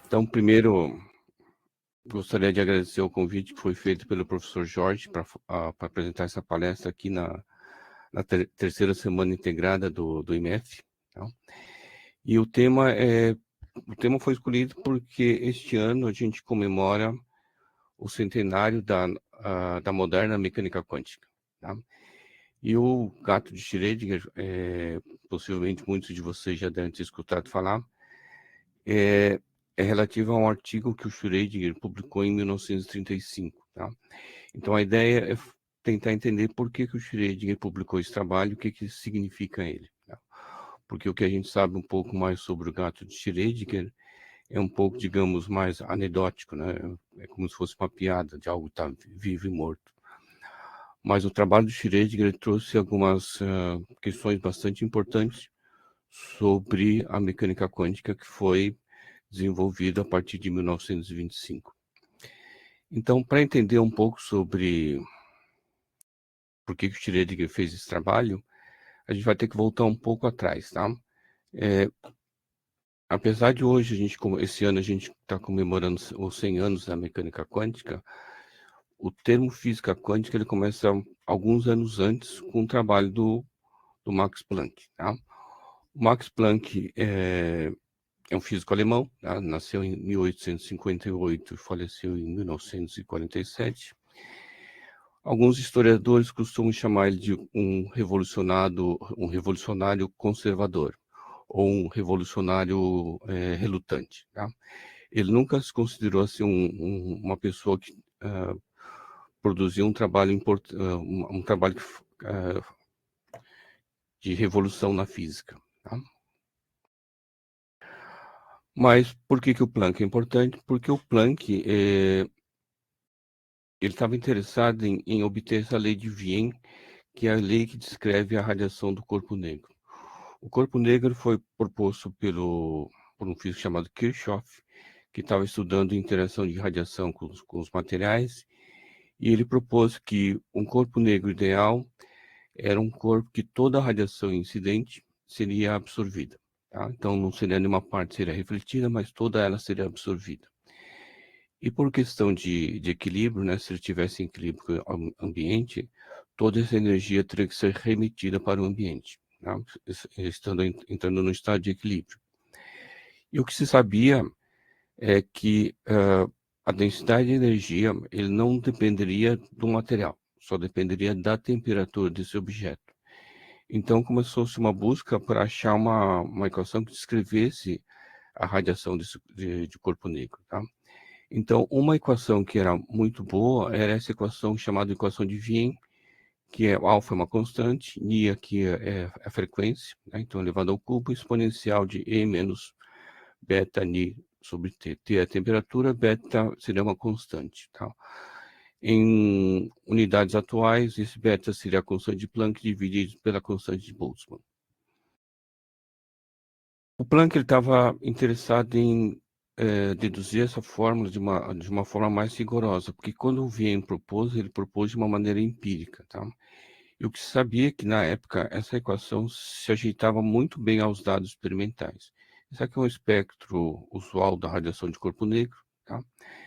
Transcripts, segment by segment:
Então, primeiro, gostaria de agradecer o convite que foi feito pelo professor Jorge para apresentar essa palestra aqui na terceira semana integrada do IMEF. Tá? E o tema foi escolhido porque este ano a gente comemora o centenário da moderna mecânica quântica. Tá? E o gato de Schrödinger, possivelmente muitos de vocês já devem ter escutado falar, é relativo a um artigo que o Schrödinger publicou em 1935. Tá? Então, a ideia é tentar entender por que o Schrödinger publicou esse trabalho e o que isso significa ele. Tá? Porque o que a gente sabe um pouco mais sobre o gato de Schrödinger é um pouco, digamos, mais anedótico, né? É como se fosse uma piada de algo que está vivo e morto. Mas o trabalho do Schrödinger trouxe algumas questões bastante importantes sobre a mecânica quântica que foi desenvolvida a partir de 1925. Então, para entender um pouco sobre por que o Schrödinger fez esse trabalho, a gente vai ter que voltar um pouco atrás, tá? Apesar de hoje, esse ano a gente está comemorando os 100 anos da mecânica quântica, o termo física quântica ele começa alguns anos antes com o trabalho do Max Planck. Tá? O Max Planck é um físico alemão, tá? Nasceu em 1858 e faleceu em 1947. Alguns historiadores costumam chamar ele de um revolucionário conservador ou um revolucionário relutante. Tá? Ele nunca se considerou assim, uma pessoa que produzia um trabalho um trabalho de revolução na física. Tá? Mas por que o Planck é importante? Porque o Planck ele estava interessado em obter essa lei de Wien, que é a lei que descreve a radiação do corpo negro. O corpo negro foi proposto por um físico chamado Kirchhoff, que estava estudando interação de radiação com os materiais, e ele propôs que um corpo negro ideal era um corpo que toda a radiação incidente seria absorvida. Tá? Então, não seria nenhuma parte seria refletida, mas toda ela seria absorvida. E por questão de equilíbrio, né, se ele tivesse em equilíbrio com o ambiente, toda essa energia teria que ser remetida para o ambiente, tá? Entrando no estado de equilíbrio. E o que se sabia é que a densidade de energia ele não dependeria do material, só dependeria da temperatura desse objeto. Então começou-se uma busca para achar uma equação que descrevesse a radiação de corpo negro. Tá? Então, uma equação que era muito boa era essa equação chamada equação de Wien, que é alfa é uma constante, ni aqui é a frequência, né? Então elevado ao cubo, exponencial de E menos beta ni sobre T. T é a temperatura, beta seria uma constante. Tá? Em unidades atuais, esse beta seria a constante de Planck dividido pela constante de Boltzmann. O Planck estava interessado em deduzir essa fórmula de uma forma mais rigorosa, porque quando o Wien propôs, ele propôs de uma maneira empírica, tá? E o que se sabia é que, na época, essa equação se ajeitava muito bem aos dados experimentais. Isso aqui é um espectro usual da radiação de corpo negro, tá?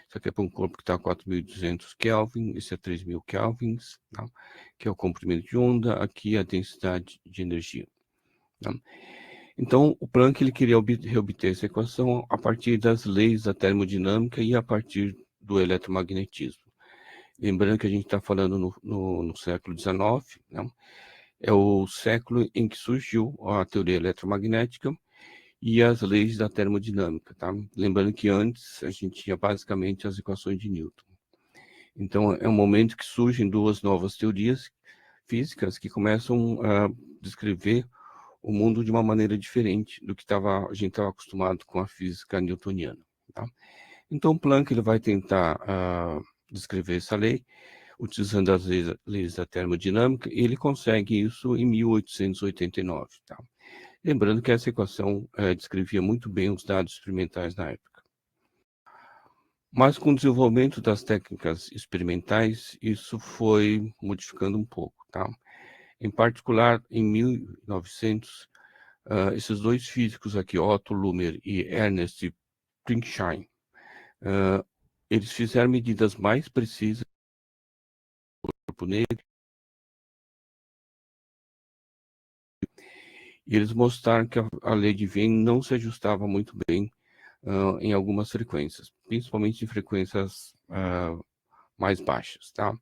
Isso aqui é para um corpo que está a 4.200 Kelvin, esse é 3.000 Kelvins, tá? Que é o comprimento de onda, aqui é a densidade de energia. Tá? Então, o Planck ele queria reobter essa equação a partir das leis da termodinâmica e a partir do eletromagnetismo. Lembrando que a gente está falando no século XIX, né? É o século em que surgiu a teoria eletromagnética e as leis da termodinâmica. Tá? Lembrando que antes a gente tinha basicamente as equações de Newton. Então, é um momento que surgem duas novas teorias físicas que começam a descrever o mundo de uma maneira diferente do que a gente estava acostumado com a física newtoniana. Tá? Então, Planck ele vai tentar descrever essa lei utilizando as leis da termodinâmica e ele consegue isso em 1889. Tá? Lembrando que essa equação descrevia muito bem os dados experimentais na época. Mas com o desenvolvimento das técnicas experimentais, isso foi modificando um pouco. Tá? Em particular, em 1900, esses dois físicos aqui, Otto Lumer e Ernest Pringsheim, eles fizeram medidas mais precisas do corpo negro e eles mostraram que a lei de Wien não se ajustava muito bem em algumas frequências, principalmente em frequências mais baixas, tá?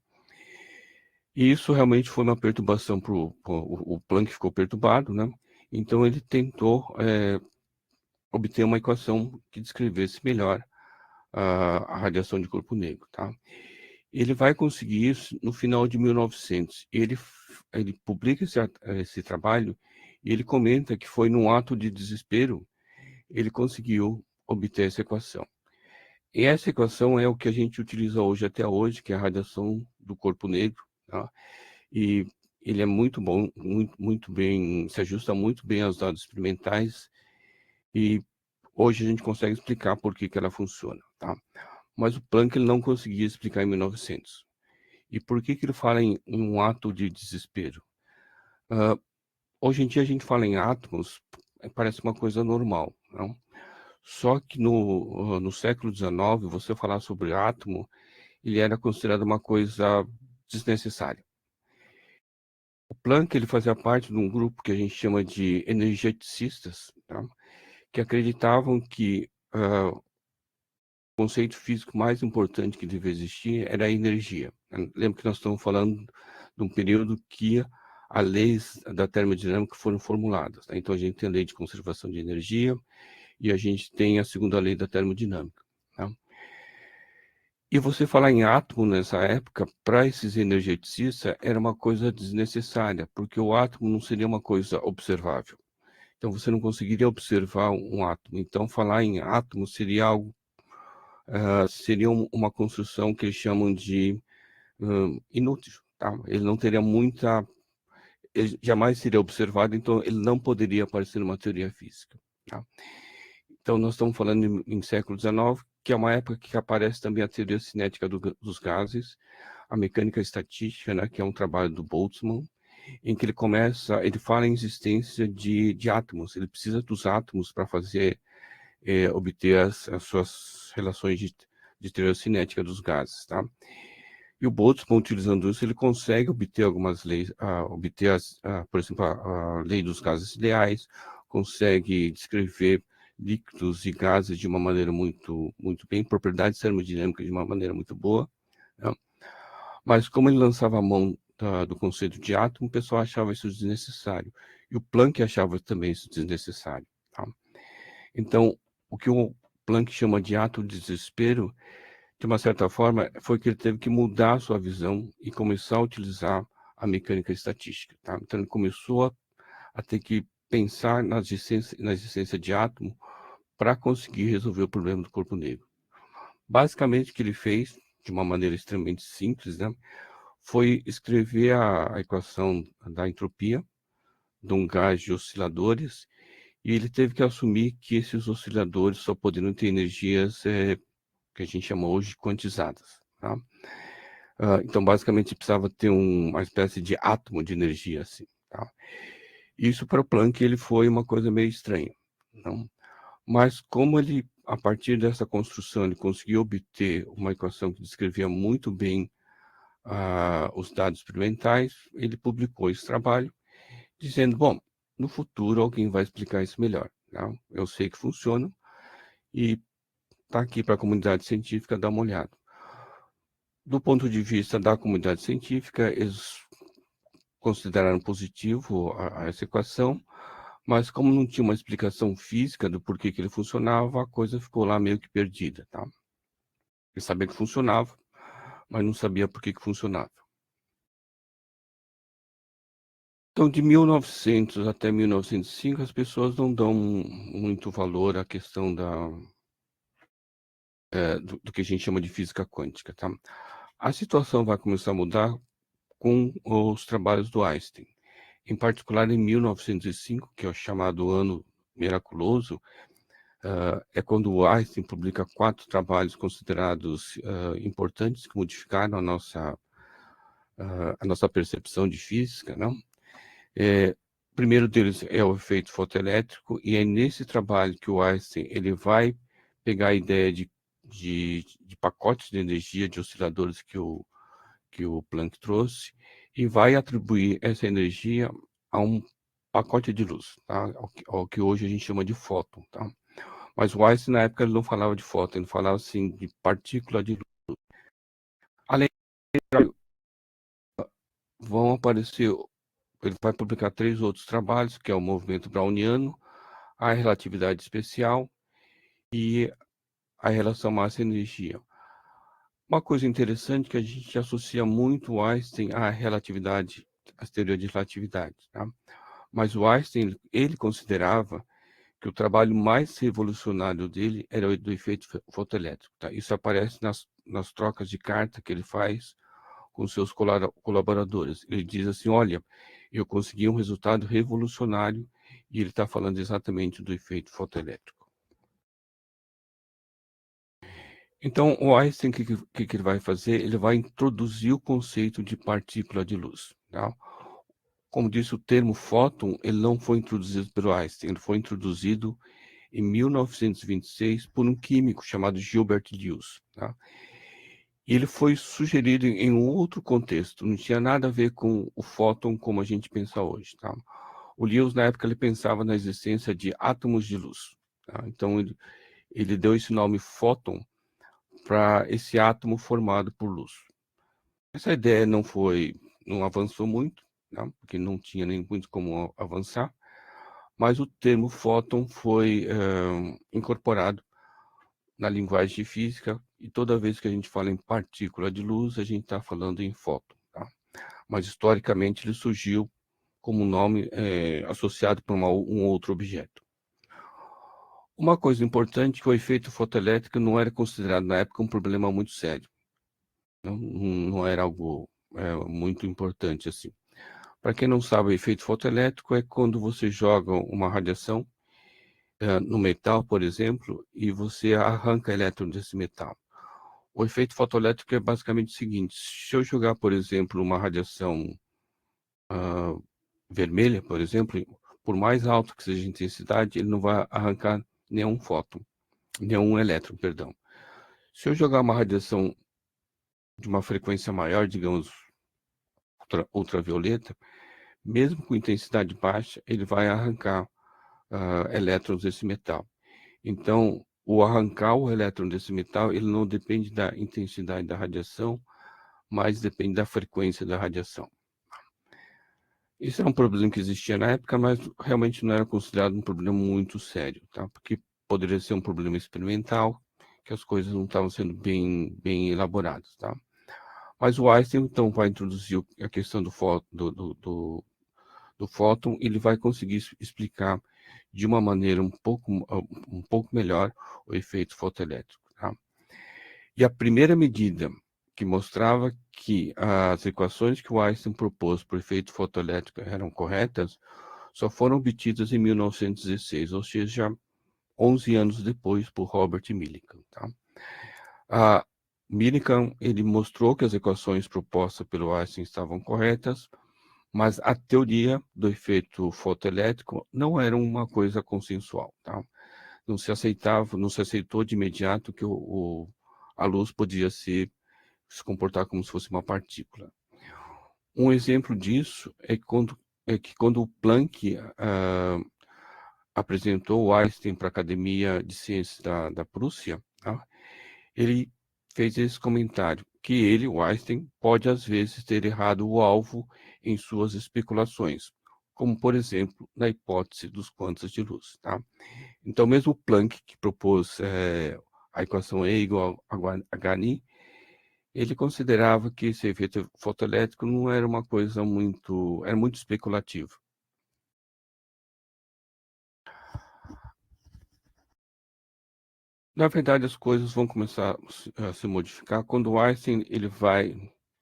E isso realmente foi uma perturbação para o Planck ficou perturbado, né? Então ele tentou obter uma equação que descrevesse melhor a radiação de corpo negro, tá? Ele vai conseguir isso no final de 1900. Ele publica esse trabalho e ele comenta que foi num ato de desespero ele conseguiu obter essa equação. E essa equação é o que a gente utiliza hoje até hoje, que é a radiação do corpo negro, tá? E ele é muito bom, muito bem, se ajusta muito bem aos dados experimentais e hoje a gente consegue explicar por que ela funciona, tá? Mas o Planck ele não conseguia explicar em 1900. E por que ele fala em um ato de desespero? Hoje em dia a gente fala em átomos, parece uma coisa normal, não? Só que no século XIX, você falar sobre átomo, ele era considerado uma coisa desnecessária. O Planck ele fazia parte de um grupo que a gente chama de energeticistas, tá? Que acreditavam que o conceito físico mais importante que devia existir era a energia. Lembra que nós estamos falando de um período que as leis da termodinâmica foram formuladas, tá? Então a gente tem a lei de conservação de energia e a gente tem a segunda lei da termodinâmica, tá? E você falar em átomo nessa época, para esses energeticistas, era uma coisa desnecessária, porque o átomo não seria uma coisa observável. Então você não conseguiria observar um átomo. Então falar em átomo seria algo, seria uma construção que eles chamam de inútil, tá? Ele não teria muita, ele jamais seria observado, então ele não poderia aparecer numa teoria física, tá? Então nós estamos falando em século XIX, que é uma época que aparece também a teoria cinética dos gases, a mecânica estatística, né, que é um trabalho do Boltzmann, em que ele fala em existência de átomos, ele precisa dos átomos para obter as suas relações de teoria cinética dos gases, tá? E o Boltzmann, utilizando isso, ele consegue obter algumas leis, por exemplo, a lei dos gases ideais, consegue descrever líquidos e gases de uma maneira muito bem, propriedades termodinâmicas de uma maneira muito boa, né? Mas como ele lançava a mão do conceito de átomo, o pessoal achava isso desnecessário. E o Planck achava também isso desnecessário, tá? Então, o que o Planck chama de ato de desespero, de uma certa forma, foi que ele teve que mudar a sua visão e começar a utilizar a mecânica estatística, tá? Então, ele começou a ter que pensar na existência de átomo para conseguir resolver o problema do corpo negro. Basicamente, o que ele fez, de uma maneira extremamente simples, né, foi escrever a equação da entropia de um gás de osciladores e ele teve que assumir que esses osciladores só poderiam ter energias que a gente chama hoje de quantizadas, tá? Então, basicamente, precisava ter uma espécie de átomo de energia, assim, tá? Isso para o Planck ele foi uma coisa meio estranha, não? Mas como ele, a partir dessa construção, ele conseguiu obter uma equação que descrevia muito bem os dados experimentais, ele publicou esse trabalho, dizendo, bom, no futuro alguém vai explicar isso melhor, tá? Eu sei que funciona e está aqui para a comunidade científica dar uma olhada. Do ponto de vista da comunidade científica, eles consideraram positivo a essa equação, mas como não tinha uma explicação física do porquê que ele funcionava, a coisa ficou lá meio que perdida, tá? Ele sabia que funcionava, mas não sabia por que funcionava. Então, de 1900 até 1905, as pessoas não dão muito valor à questão do que a gente chama de física quântica, tá? A situação vai começar a mudar com os trabalhos do Einstein. Em particular, em 1905, que é o chamado ano miraculoso, é quando o Einstein publica 4 trabalhos considerados importantes que modificaram a nossa percepção de física, não? primeiro deles é o efeito fotoelétrico, e é nesse trabalho que o Einstein ele vai pegar a ideia de pacotes de energia, de osciladores que o Planck trouxe, e vai atribuir essa energia a um pacote de luz, tá? Ao que hoje a gente chama de fóton, tá? Mas o Einstein, na época, ele não falava de fóton, ele falava, assim, de partícula de luz. Além disso, vão aparecer, ele vai publicar 3 outros trabalhos, que é o movimento browniano, a relatividade especial e a relação massa-energia. Uma coisa interessante é que a gente associa muito o Einstein à relatividade, às teorias de relatividade, tá? Mas o Einstein, ele considerava que o trabalho mais revolucionário dele era o do efeito fotoelétrico, tá? Isso aparece nas trocas de carta que ele faz com seus colaboradores. Ele diz assim, olha, eu consegui um resultado revolucionário, e ele está falando exatamente do efeito fotoelétrico. Então, o Einstein, o que ele vai fazer? Ele vai introduzir o conceito de partícula de luz, tá? Como disse, o termo fóton, ele não foi introduzido pelo Einstein, ele foi introduzido em 1926 por um químico chamado Gilbert Lewis, tá? E ele foi sugerido em um outro contexto, não tinha nada a ver com o fóton como a gente pensa hoje, tá? O Lewis, na época, ele pensava na existência de átomos de luz, tá? Então, ele deu esse nome fóton para esse átomo formado por luz. Essa ideia não avançou muito, né, porque não tinha nem muito como avançar, mas o termo fóton foi incorporado na linguagem de física, e toda vez que a gente fala em partícula de luz, a gente está falando em fóton, tá? Mas historicamente ele surgiu como um nome associado para um outro objeto. Uma coisa importante é que o efeito fotoelétrico não era considerado na época um problema muito sério. Não era algo muito importante assim. Para quem não sabe, o efeito fotoelétrico é quando você joga uma radiação no metal, por exemplo, e você arranca elétrons desse metal. O efeito fotoelétrico é basicamente o seguinte: se eu jogar, por exemplo, uma radiação vermelha, por exemplo, por mais alto que seja a intensidade, ele não vai arrancar nenhum fóton, nenhum elétron, perdão. Se eu jogar uma radiação de uma frequência maior, digamos, ultravioleta, mesmo com intensidade baixa, ele vai arrancar elétrons desse metal. Então, o arrancar o elétron desse metal, ele não depende da intensidade da radiação, mas depende da frequência da radiação. Isso é um problema que existia na época, mas realmente não era considerado um problema muito sério, tá? Porque poderia ser um problema experimental, que as coisas não estavam sendo bem elaboradas, tá? Mas o Einstein, então, vai introduzir a questão do fóton, ele vai conseguir explicar de uma maneira um pouco melhor o efeito fotoelétrico, tá? E a primeira medida que mostrava que as equações que o Einstein propôs para o efeito fotoelétrico eram corretas, só foram obtidas em 1916, ou seja, 11 anos depois, por Robert Millikan, tá? A Millikan, ele mostrou que as equações propostas pelo Einstein estavam corretas, mas a teoria do efeito fotoelétrico não era uma coisa consensual, tá? Não se aceitou de imediato que a luz podia se comportar como se fosse uma partícula. Um exemplo disso é que quando o Planck apresentou o Einstein para a Academia de Ciências da Prússia, tá? Ele fez esse comentário, que ele, o Einstein, pode às vezes ter errado o alvo em suas especulações, como, por exemplo, na hipótese dos quantos de luz, tá? Então, mesmo Planck, que propôs a equação E igual a hν, ele considerava que esse efeito fotoelétrico não era uma coisa era muito especulativo. Na verdade, as coisas vão começar a se modificar quando o Einstein,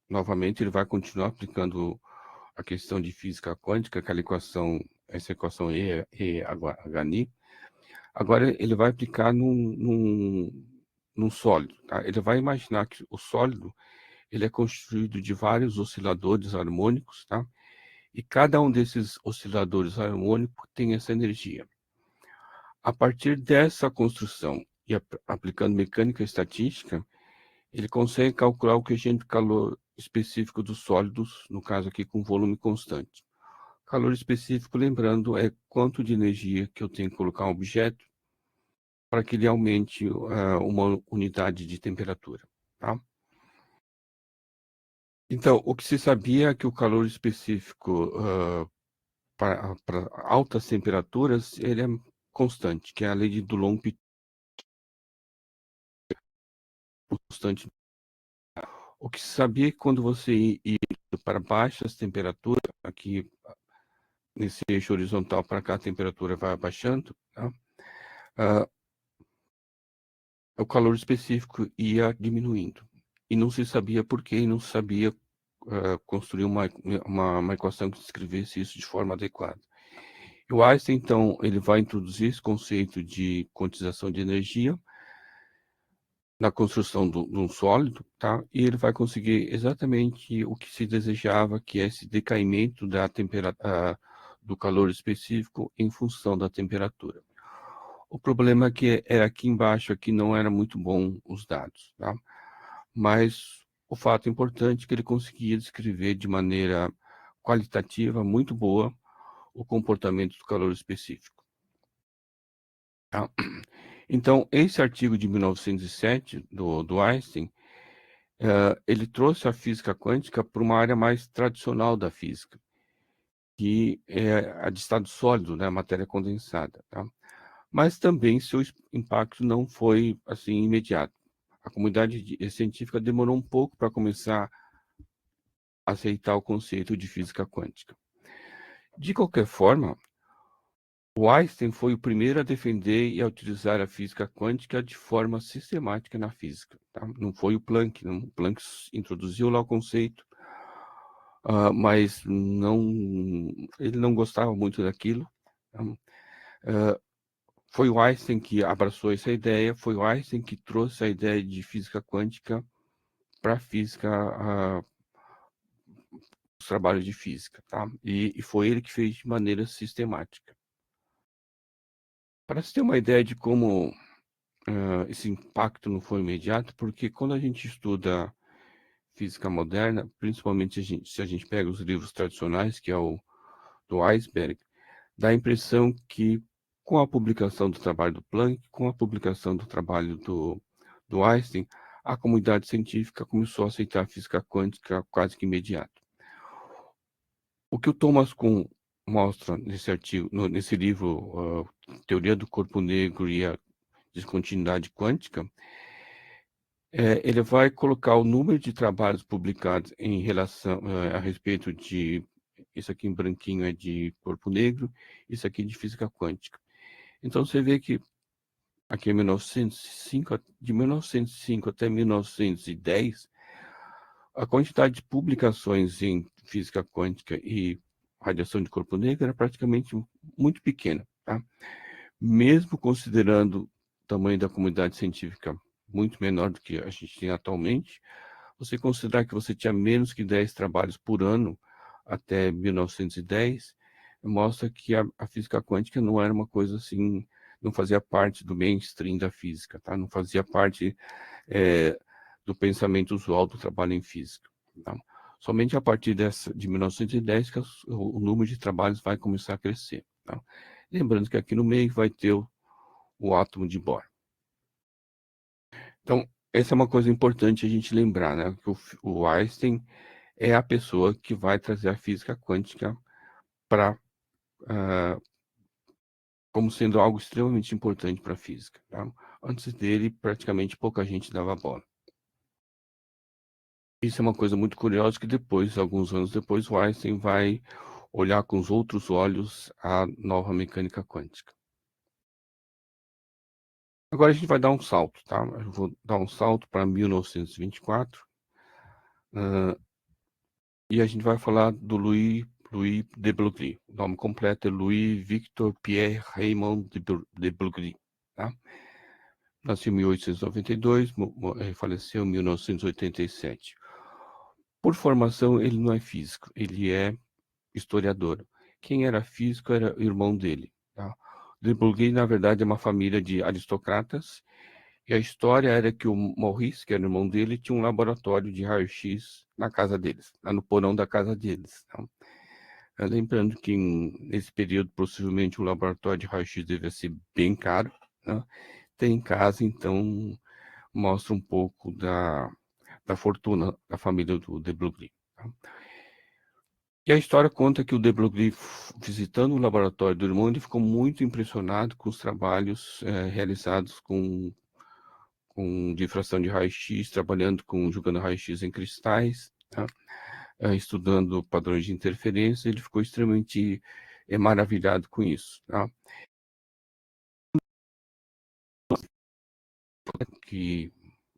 novamente, ele vai continuar aplicando a questão de física quântica, aquela equação, essa equação hν. Agora ele vai aplicar num sólido, tá? Ele vai imaginar que o sólido, ele é construído de vários osciladores harmônicos, tá? e cada um desses osciladores harmônicos tem essa energia. A partir dessa construção e aplicando mecânica estatística, ele consegue calcular o coeficiente de calor específico dos sólidos, no caso aqui com volume constante. Calor específico, lembrando, é quanto de energia que eu tenho que colocar um objeto para que ele aumente uma unidade de temperatura, tá? Então, o que se sabia é que o calor específico para altas temperaturas, ele é constante, que é a lei de Dulong constante. O que se sabia é que quando você ia para baixas temperaturas, aqui nesse eixo horizontal para cá, a temperatura vai abaixando, tá? Ah, o calor específico ia diminuindo. E não se sabia por quê, e não se sabia construir uma equação que descrevesse isso de forma adequada. E o Einstein, então, ele vai introduzir esse conceito de quantização de energia na construção de um sólido, tá? E ele vai conseguir exatamente o que se desejava, que é esse decaimento da temperatura, do calor específico em função da temperatura. O problema é que era aqui embaixo, aqui não era muito bom os dados, tá? Mas o fato importante é que ele conseguia descrever de maneira qualitativa muito boa o comportamento do calor específico, tá? Então, esse artigo de 1907 do Einstein, ele trouxe a física quântica para uma área mais tradicional da física, que é a de estado sólido, né, a matéria condensada, tá? Mas também seu impacto não foi assim imediato. A comunidade científica demorou um pouco para começar a aceitar o conceito de física quântica. De qualquer forma, o Einstein foi o primeiro a defender e a utilizar a física quântica de forma sistemática na física, tá? Não foi o Planck, não. O Planck introduziu lá o conceito, mas ele não gostava muito daquilo, tá? Foi o Einstein que abraçou essa ideia, foi o Einstein que trouxe a ideia de física quântica para a física, os trabalhos de física, tá? E foi ele que fez de maneira sistemática. Para se ter uma ideia de como esse impacto não foi imediato, porque quando a gente estuda física moderna, principalmente se a gente pega os livros tradicionais, que é o do Weisberg, dá a impressão que com a publicação do trabalho do Planck, com a publicação do trabalho do Einstein, a comunidade científica começou a aceitar a física quântica quase que imediato. O que o Thomas Kuhn mostra nesse artigo, nesse livro, Teoria do Corpo Negro e a Descontinuidade Quântica, ele vai colocar o número de trabalhos publicados em relação a respeito de isso aqui em branquinho é de corpo negro, isso aqui de física quântica. Então você vê que aqui em 1905, de 1905 até 1910, a quantidade de publicações em física quântica e radiação de corpo negro era praticamente muito pequena, tá? Mesmo considerando o tamanho da comunidade científica muito menor do que a gente tem atualmente, você considerar que você tinha menos que 10 trabalhos por ano até 1910, mostra que a física quântica não era uma coisa assim, não fazia parte do mainstream da física, tá? Não fazia parte do pensamento usual do trabalho em física, tá? Somente a partir de 1910 que o número de trabalhos vai começar a crescer, tá? Lembrando que aqui no meio vai ter o átomo de Bohr. Então, essa é uma coisa importante a gente lembrar, né? Que o Einstein é a pessoa que vai trazer a física quântica para como sendo algo extremamente importante para a física, tá? Antes dele, praticamente pouca gente dava bola. Isso é uma coisa muito curiosa que depois, alguns anos depois, o Einstein vai olhar com os outros olhos a nova mecânica quântica. Agora a gente vai dar um salto, tá? Eu vou dar um salto para 1924, e a gente vai falar do Louis de Broglie. O nome completo é Louis Victor Pierre Raymond de Broglie, tá? Nasceu em 1892, faleceu em 1987. Por formação, ele não é físico, ele é historiador. Quem era físico era o irmão dele. Tá? De Broglie, na verdade, é uma família de aristocratas, e a história era que o Maurice, que era o irmão dele, tinha um laboratório de raio-x na casa deles, lá no porão da casa deles. Tá? Lembrando que nesse período, possivelmente, um laboratório de raio-x devia ser bem caro. Né? Tem em casa, então, mostra um pouco da fortuna da família do de Broglie. Tá? E a história conta que o de Broglie, visitando o laboratório do irmão, ele ficou muito impressionado com os trabalhos realizados com difração de raio-x, trabalhando jogando raio-x em cristais, tá? Estudando padrões de interferência. Ele ficou extremamente maravilhado com isso. Tá? Que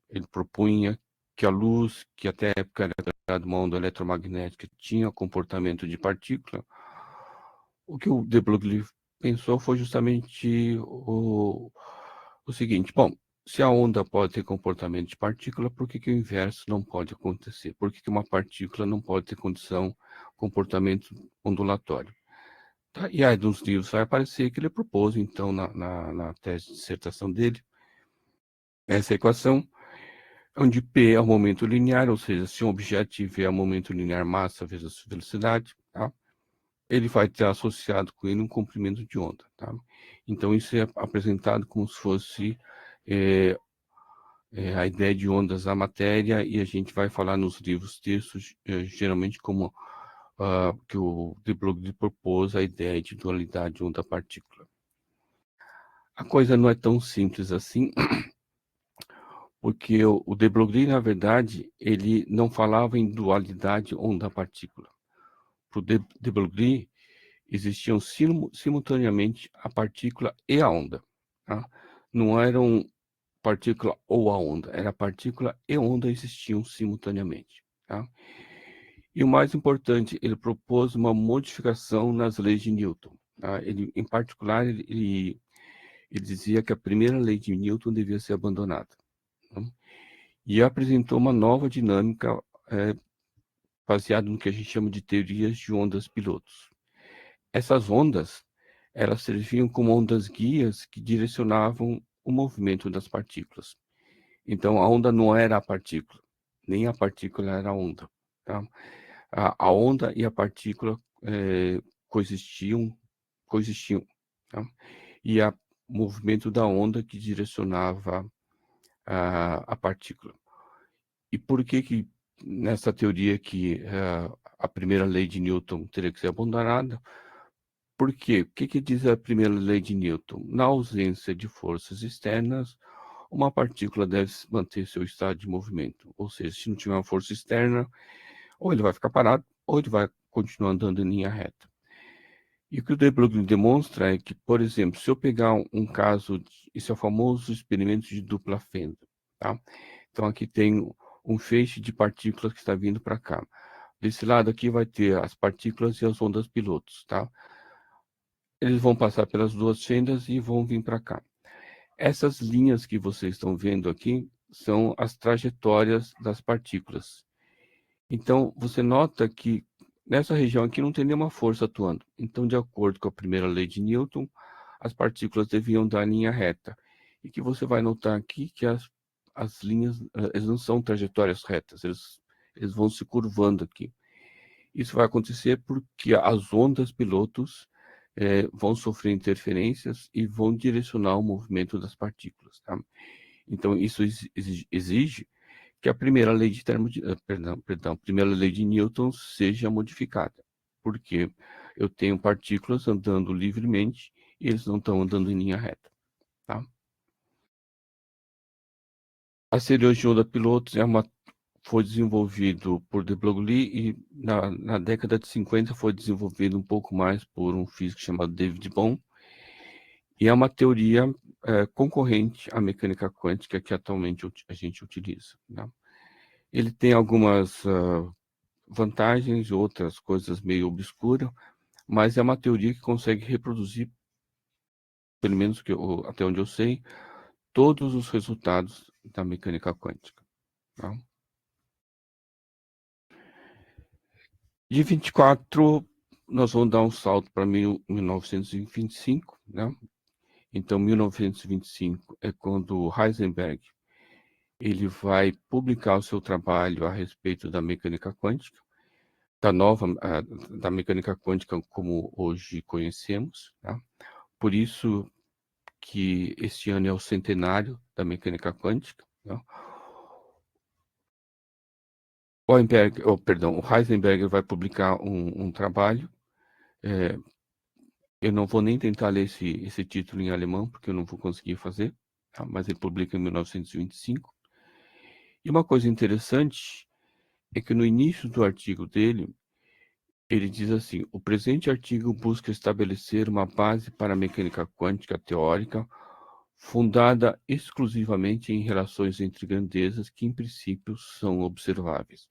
ele propunha que a luz, que até a época era considerada uma onda eletromagnética, tinha comportamento de partícula. O que o de Broglie pensou foi justamente o seguinte: bom, se a onda pode ter comportamento de partícula, por que o inverso não pode acontecer? Por que uma partícula não pode ter comportamento ondulatório? Tá? E aí, nos livros vai aparecer que ele propôs, então, na tese de dissertação dele, essa equação, onde P é o momento linear, ou seja, se um objeto tiver o momento linear massa vezes velocidade, tá? Ele vai ter associado com ele um comprimento de onda. Tá? Então, isso é apresentado como se fosse a ideia de ondas da matéria, e a gente vai falar nos livros textos, geralmente, como que o de Broglie propôs a ideia de dualidade onda-partícula. A coisa não é tão simples assim, porque o de Broglie, na verdade, ele não falava em dualidade onda-partícula. Para o de Broglie, existiam simultaneamente a partícula e a onda. Tá? Não eram partícula ou a onda, era a partícula e a onda existiam simultaneamente. Tá? E o mais importante, ele propôs uma modificação nas leis de Newton. Tá? Ele, em particular, ele dizia que a primeira lei de Newton devia ser abandonada. Tá? E apresentou uma nova dinâmica baseada no que a gente chama de teorias de ondas pilotos. Essas ondas, elas serviam como ondas guias que direcionavam o movimento das partículas. Então, a onda não era a partícula, nem a partícula era a onda. Tá? A onda e a partícula coexistiam, tá? E o movimento da onda que direcionava a partícula. E por que nessa teoria que a primeira lei de Newton teria que ser abandonada? Por quê? O que diz a primeira lei de Newton? Na ausência de forças externas, uma partícula deve manter seu estado de movimento. Ou seja, se não tiver uma força externa, ou ele vai ficar parado, ou ele vai continuar andando em linha reta. E o que o de Broglie demonstra é que, por exemplo, se eu pegar um caso, esse é o famoso experimento de dupla fenda, tá? Então aqui tem um feixe de partículas que está vindo para cá. Desse lado aqui vai ter as partículas e as ondas pilotos, tá? Eles vão passar pelas duas fendas e vão vir para cá. Essas linhas que vocês estão vendo aqui são as trajetórias das partículas. Então, você nota que nessa região aqui não tem nenhuma força atuando. Então, de acordo com a primeira lei de Newton, as partículas deviam dar linha reta. E que você vai notar aqui que as linhas eles não são trajetórias retas, eles vão se curvando aqui. Isso vai acontecer porque as ondas pilotos vão sofrer interferências e vão direcionar o movimento das partículas. Tá? Então, isso exige que a primeira lei de a primeira lei de Newton seja modificada, porque eu tenho partículas andando livremente e eles não estão andando em linha reta, tá? A teoria de onda pilotos foi desenvolvido por de Broglie e na década de 50 foi desenvolvido um pouco mais por um físico chamado David Bohm, e é uma teoria concorrente à mecânica quântica que atualmente a gente utiliza, tá? Ele tem algumas vantagens, outras coisas meio obscuras, mas é uma teoria que consegue reproduzir, pelo menos até onde eu sei, todos os resultados da mecânica quântica. Tá? De 24 nós vamos dar um salto para 1925, né? Então, 1925 é quando Heisenberg ele vai publicar o seu trabalho a respeito da mecânica quântica, da mecânica quântica como hoje conhecemos, tá? Por isso que este ano é o centenário da mecânica quântica, né? O Heisenberg vai publicar um trabalho. Eu não vou nem tentar ler esse título em alemão, porque eu não vou conseguir fazer, tá? Mas ele publica em 1925. E uma coisa interessante é que no início do artigo dele, ele diz assim: o presente artigo busca estabelecer uma base para a mecânica quântica teórica fundada exclusivamente em relações entre grandezas que, em princípio, são observáveis.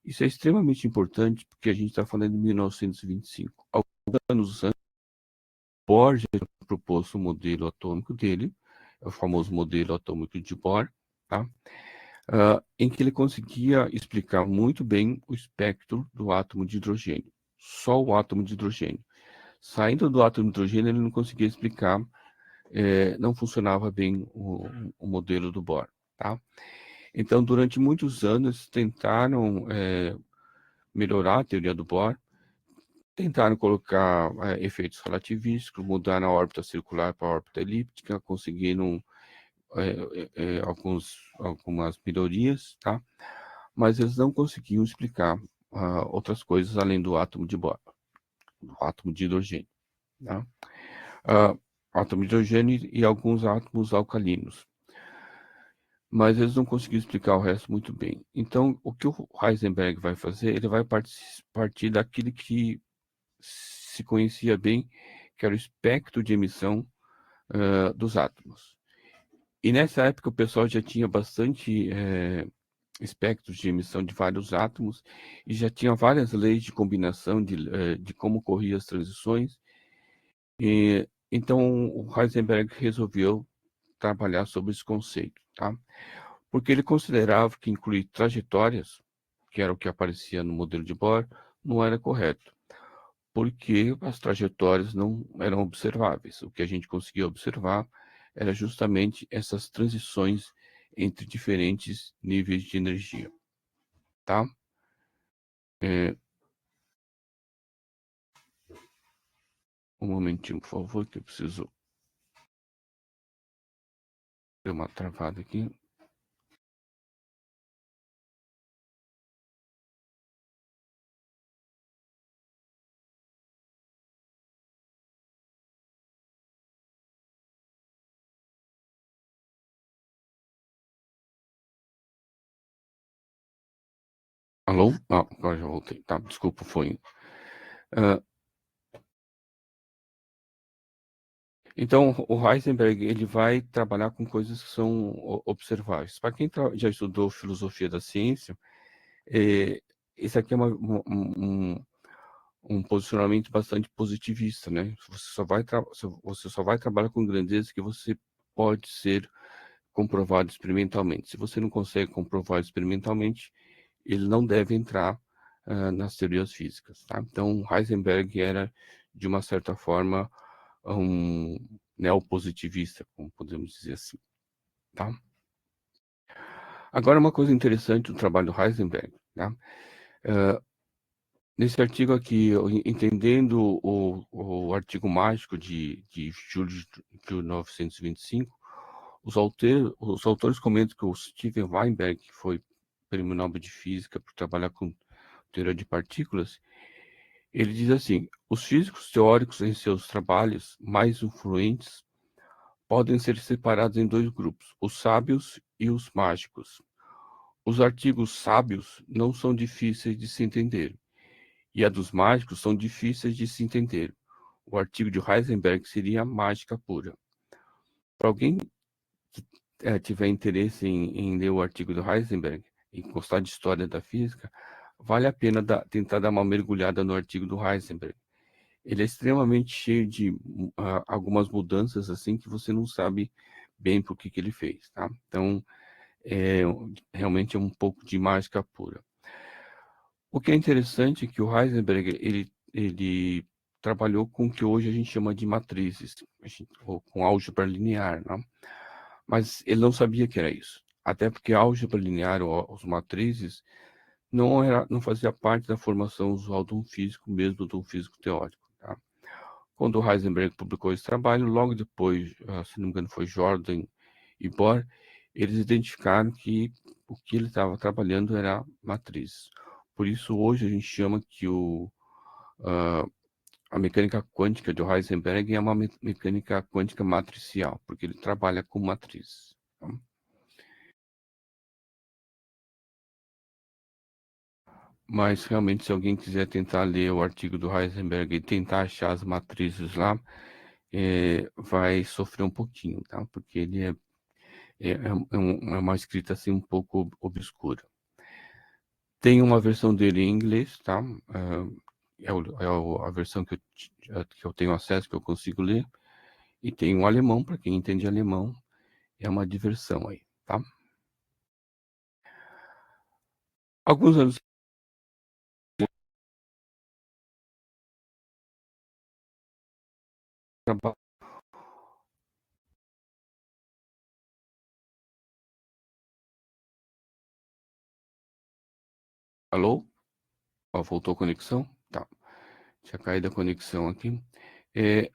Isso é extremamente importante porque a gente está falando de 1925. Alguns anos antes, Bohr já propôs o modelo atômico dele, é o famoso modelo atômico de Bohr, tá? Em que ele conseguia explicar muito bem o espectro do átomo de hidrogênio, só o átomo de hidrogênio. Saindo do átomo de hidrogênio, ele não conseguia explicar, não funcionava bem o modelo do Bohr, tá? Então, durante muitos anos, tentaram melhorar a teoria do Bohr, tentaram colocar efeitos relativísticos, mudar a órbita circular para a órbita elíptica, conseguiram algumas melhorias, tá? Mas eles não conseguiam explicar outras coisas além do átomo de Bohr, do átomo de hidrogênio, tá? Uh, átomo de hidrogênio e alguns átomos alcalinos. Mas eles não conseguiram explicar o resto muito bem. Então, o que o Heisenberg vai fazer? Ele vai partir daquilo que se conhecia bem, que era o espectro de emissão dos átomos. E nessa época o pessoal já tinha bastante espectros de emissão de vários átomos e já tinha várias leis de combinação de como ocorriam as transições. E, então o Heisenberg resolveu trabalhar sobre esse conceito, tá? Porque ele considerava que incluir trajetórias, que era o que aparecia no modelo de Bohr, não era correto, porque as trajetórias não eram observáveis. O que a gente conseguia observar era justamente essas transições entre diferentes níveis de energia, tá? É, um momentinho, por favor, que eu preciso dar uma travada aqui. Alô? Ah, agora já voltei. Tá, desculpa, foi. Ah, então, o Heisenberg ele vai trabalhar com coisas que são observáveis. Para quem já estudou filosofia da ciência, é, esse aqui é um posicionamento bastante positivista, né? Você só vai trabalhar com grandezas que você pode ser comprovado experimentalmente. Se você não consegue comprovar experimentalmente, ele não deve entrar nas teorias físicas, tá? Então, Heisenberg era, de uma certa forma, um neopositivista, como podemos dizer assim, tá? Agora, uma coisa interessante do trabalho do Heisenberg, tá? Nesse artigo aqui, entendendo o artigo mágico de julho de 1925, os autores comentam que o Steven Weinberg, que foi prêmio Nobel de Física por trabalhar com teoria de partículas, ele diz assim: os físicos teóricos em seus trabalhos mais influentes podem ser separados em dois grupos, os sábios e os mágicos. Os artigos sábios não são difíceis de se entender, e a dos mágicos são difíceis de se entender. O artigo de Heisenberg seria mágica pura. Para alguém que tiver interesse em ler o artigo do Heisenberg e gostar de história da física, vale a pena tentar dar uma mergulhada no artigo do Heisenberg. Ele é extremamente cheio de algumas mudanças assim que você não sabe bem por que ele fez, tá? Então, é, realmente é um pouco de mágica pura. O que é interessante é que o Heisenberg, ele ele trabalhou com o que hoje a gente chama de matrizes, ou com álgebra linear, né? Mas ele não sabia que era isso. Até porque a álgebra linear ou as matrizes não fazia parte da formação usual de um físico, mesmo de um físico teórico, tá? Quando o Heisenberg publicou esse trabalho, logo depois, se não me engano, foi Jordan e Bohr, eles identificaram que o que ele estava trabalhando era matrizes. Por isso, hoje a gente chama que ah, a mecânica quântica de Heisenberg é uma mecânica quântica matricial, porque ele trabalha com matrizes, tá? Mas realmente, se alguém quiser tentar ler o artigo do Heisenberg e tentar achar as matrizes lá, vai sofrer um pouquinho, tá? Porque ele é uma escrita assim um pouco obscura. Tem uma versão dele em inglês, tá? A versão que eu tenho acesso, que eu consigo ler. E tem um alemão, para quem entende alemão, é uma diversão aí, tá? Alguns anos. Alô? Ó, voltou a conexão? Tá. Tinha caído a conexão aqui. É,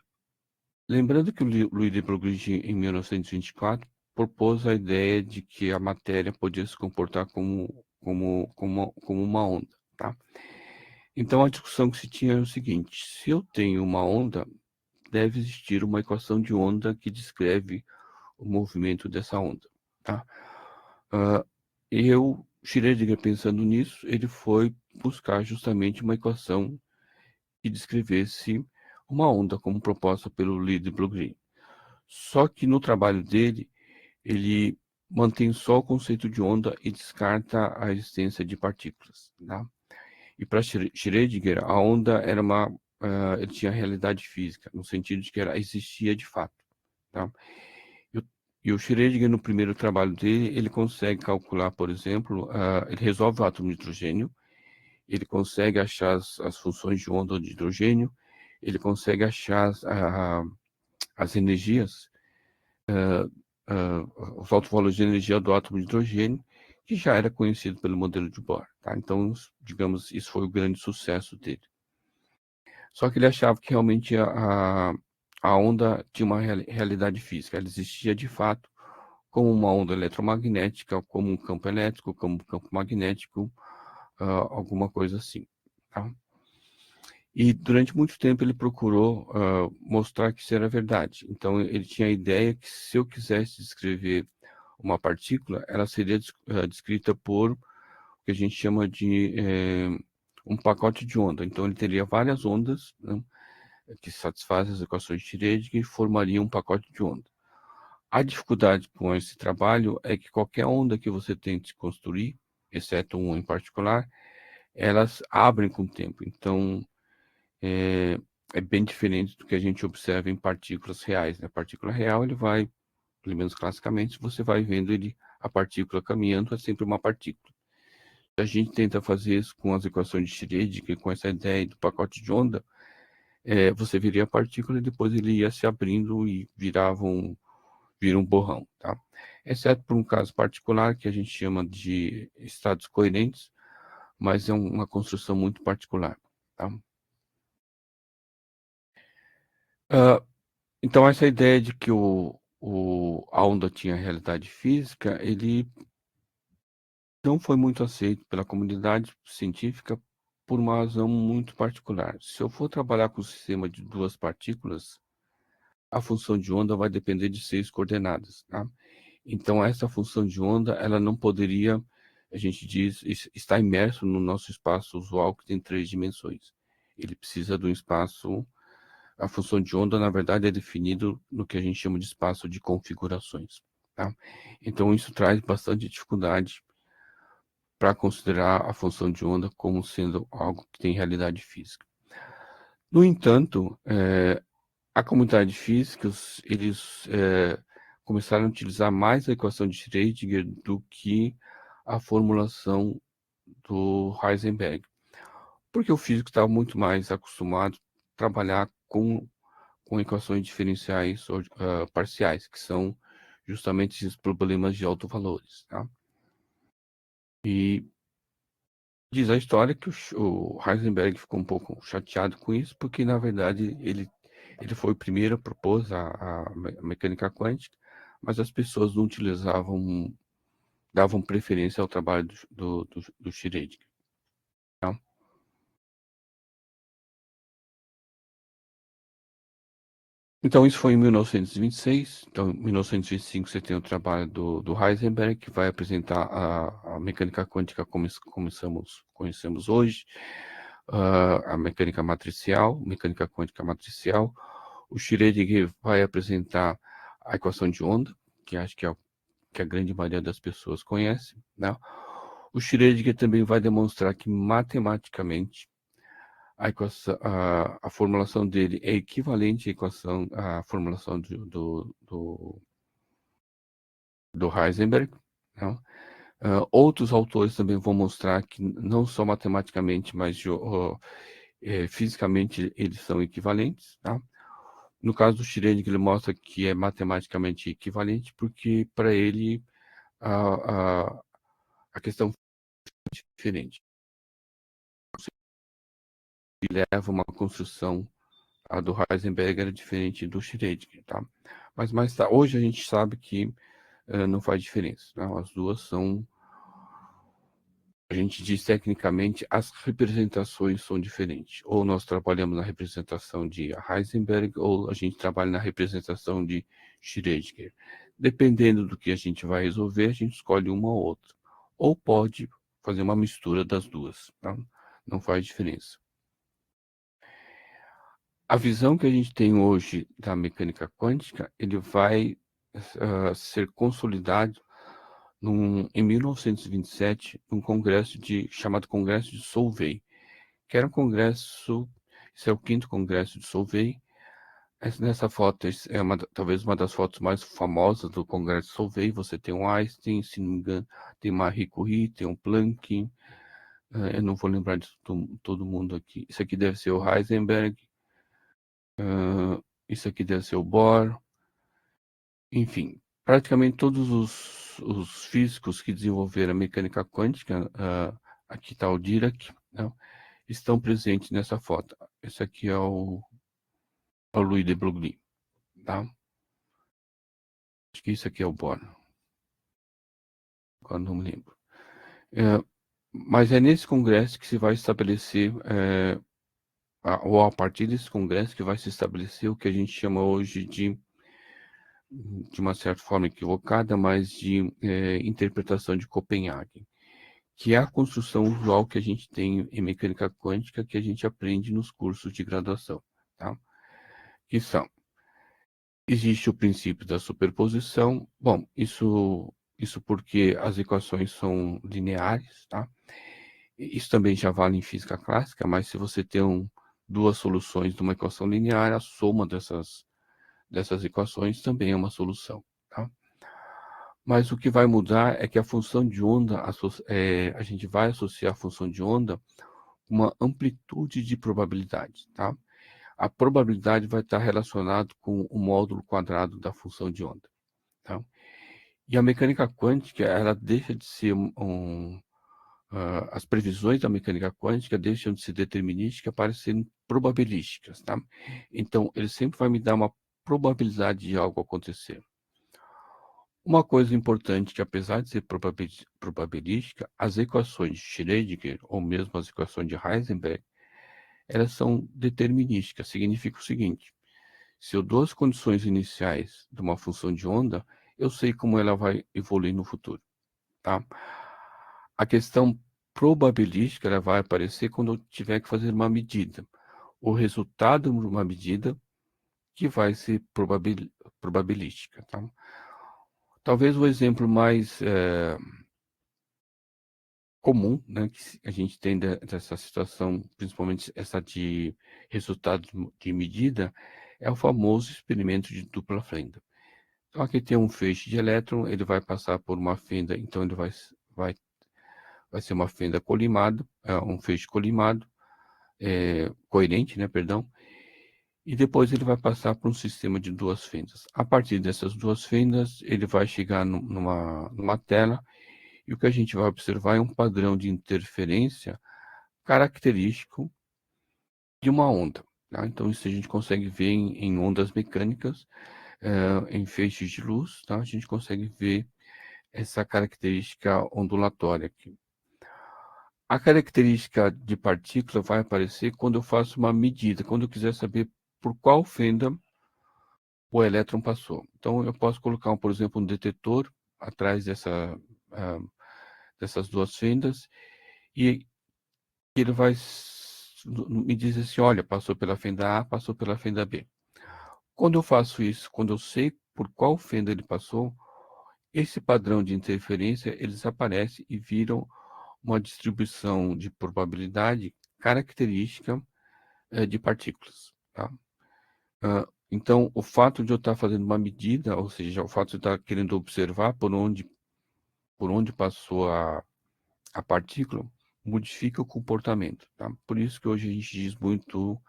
lembrando que o Louis de Broglie, em 1924, propôs a ideia de que a matéria podia se comportar como uma onda, tá? Então a discussão que se tinha era o seguinte: se eu tenho uma onda, deve existir uma equação de onda que descreve o movimento dessa onda, tá? Ah, Schrödinger, pensando nisso, ele foi buscar justamente uma equação que descrevesse uma onda, como proposta pelo Lee de Broglie. Só que no trabalho dele, ele mantém só o conceito de onda e descarta a existência de partículas, tá? E para Schrödinger, a onda era ele tinha realidade física, no sentido de que ela existia de fato, tá? E o, e o Schrödinger, no primeiro trabalho dele, ele consegue calcular, por exemplo, ele resolve o átomo de hidrogênio, ele consegue achar as funções de onda de hidrogênio, ele consegue achar as energias, os altos valores de energia do átomo de hidrogênio, que já era conhecido pelo modelo de Bohr, tá? Então, digamos, isso foi o grande sucesso dele. Só que ele achava que realmente a onda tinha uma realidade física, ela existia de fato como uma onda eletromagnética, como um campo elétrico, como um campo magnético, alguma coisa assim, tá? E durante muito tempo ele procurou mostrar que isso era verdade. Então ele tinha a ideia que se eu quisesse descrever uma partícula, ela seria descrita por o que a gente chama de um pacote de onda. Então ele teria várias ondas, né, que satisfazem as equações de Schrödinger e formariam um pacote de onda. A dificuldade com esse trabalho é que qualquer onda que você tente construir, exceto uma em particular, elas abrem com o tempo. Então, é, é bem diferente do que a gente observa em partículas reais, né? A partícula real, ele vai, pelo menos classicamente, você vai vendo a partícula caminhando, é sempre uma partícula. Se a gente tenta fazer isso com as equações de Schrödinger, com essa ideia do pacote de onda, você viria a partícula e depois ele ia se abrindo e vira um borrão, tá? Exceto por um caso particular que a gente chama de estados coerentes, mas é uma construção muito particular, tá? Ah, então essa ideia de que a onda tinha realidade física, ele não foi muito aceito pela comunidade científica por uma razão muito particular. Se eu for trabalhar com o sistema de duas partículas, a função de onda vai depender de 6 coordenadas, tá? Então, essa função de onda, ela não poderia, a gente diz, está imerso no nosso espaço usual que tem 3 dimensões. Ele precisa de um espaço, a função de onda, na verdade, é definido no que a gente chama de espaço de configurações, tá? Então, isso traz bastante dificuldade para considerar a função de onda como sendo algo que tem realidade física. No entanto, a comunidade de físicos, eles começaram a utilizar mais a equação de Schrödinger do que a formulação do Heisenberg. porque o físico estava muito mais acostumado a trabalhar com equações diferenciais parciais, que são justamente esses problemas de autovalores, tá? E diz a história que o Heisenberg ficou um pouco chateado com isso, porque na verdade ele foi o primeiro a propor a mecânica quântica, mas as pessoas não utilizavam, davam preferência ao trabalho do Schrödinger, tá? Então, isso foi em 1926. Então, em 1925, você tem o trabalho do Heisenberg, que vai apresentar a mecânica quântica como conhecemos hoje, a mecânica quântica matricial. O Schrödinger vai apresentar a equação de onda, que acho que é o que a grande maioria das pessoas conhece, né? O Schrödinger também vai demonstrar que matematicamente a formulação dele é equivalente à formulação do Heisenberg, né? Outros autores também vão mostrar que não só matematicamente, mas fisicamente eles são equivalentes, tá? No caso do Schrödinger, ele mostra que é matematicamente equivalente, porque para ele a, a, a questão é diferente. Ele leva uma construção. A do Heisenberg era diferente do Schrödinger, tá? Mas hoje a gente sabe que não faz diferença, né? As duas são, a gente diz tecnicamente, as representações são diferentes. Ou nós trabalhamos na representação de Heisenberg, ou a gente trabalha na representação de Schrödinger. Dependendo do que a gente vai resolver, a gente escolhe uma ou outra. Ou pode fazer uma mistura das duas, tá? Não faz diferença. A visão que a gente tem hoje da mecânica quântica, ele vai ser consolidado em 1927, num congresso chamado Congresso de Solvay, que era um congresso, esse é o quinto congresso de Solvay. Nessa foto é talvez uma das fotos mais famosas do Congresso de Solvay. Você tem o Einstein, se não me engano, tem Marie Curie, tem o Planck, eu não vou lembrar de todo mundo aqui. Isso aqui deve ser o Heisenberg, isso aqui deve ser o Bohr. Enfim, praticamente todos os físicos que desenvolveram a mecânica quântica, aqui está o Dirac, né, estão presentes nessa foto. Esse aqui é o Louis de Broglie, tá? Acho que isso aqui é o Bohr, agora não me lembro. Mas é nesse congresso que se vai estabelecer, ou a partir desse congresso que vai se estabelecer o que a gente chama hoje de uma certa forma equivocada, mas de interpretação de Copenhague, que é a construção usual que a gente tem em mecânica quântica, que a gente aprende nos cursos de graduação, tá? Que são, existe o princípio da superposição. Bom, isso porque as equações são lineares, tá? Isso também já vale em física clássica, mas se você tem duas soluções de uma equação linear, a soma dessas equações também é uma solução, tá? Mas o que vai mudar é que a função de onda, a gente vai associar a função de onda uma amplitude de probabilidade, tá? A probabilidade vai estar relacionada com o módulo quadrado da função de onda, tá? E a mecânica quântica, ela deixa de ser as previsões da mecânica quântica deixam de ser determinísticas para serem probabilísticas, tá? Então, ele sempre vai me dar uma probabilidade de algo acontecer. Uma coisa importante que, apesar de ser probabilística, as equações de Schrödinger, ou mesmo as equações de Heisenberg, elas são determinísticas. Significa o seguinte: se eu dou as condições iniciais de uma função de onda, eu sei como ela vai evoluir no futuro, tá? A questão probabilística, ela vai aparecer quando eu tiver que fazer uma medida. O resultado de uma medida que vai ser probabilística, tá? Talvez o exemplo mais comum, né, que a gente tem dessa situação, principalmente essa de resultado de medida, é o famoso experimento de dupla fenda. Então, aqui tem um feixe de elétron, ele vai passar por uma fenda, então ele vai ser uma fenda colimada, um feixe colimado. coerente, né, perdão, e depois ele vai passar para um sistema de duas fendas. A partir dessas duas fendas, ele vai chegar numa tela, e o que a gente vai observar é um padrão de interferência característico de uma onda. Tá? Então, isso a gente consegue ver em ondas mecânicas, em feixes de luz, tá? A gente consegue ver essa característica ondulatória aqui. A característica de partícula vai aparecer quando eu faço uma medida, quando eu quiser saber por qual fenda o elétron passou. Então, eu posso colocar, por exemplo, um detetor atrás ah, dessas duas fendas, e ele vai me dizer assim, olha, passou pela fenda A, passou pela fenda B. Quando eu faço isso, quando eu sei por qual fenda ele passou, esse padrão de interferência, eles aparecem e viram uma distribuição de probabilidade característica de partículas, tá? Então, o fato de eu estar fazendo uma medida, ou seja, o fato de eu estar querendo observar por onde passou a partícula, modifica o comportamento, tá? Por isso que hoje a gente diz muito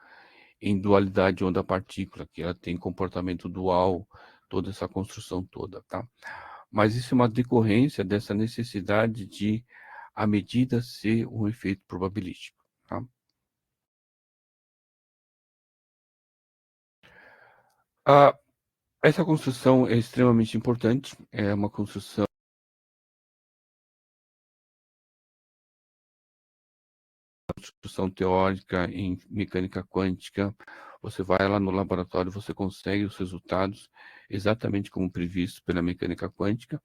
em dualidade onda-partícula, que ela tem comportamento dual, toda essa construção toda, tá? Mas isso é uma decorrência dessa necessidade de a medida ser um efeito probabilístico, tá? Ah, essa construção é extremamente importante, é uma construção teórica em mecânica quântica. Você vai lá no laboratório, você consegue os resultados exatamente como previsto pela mecânica quântica.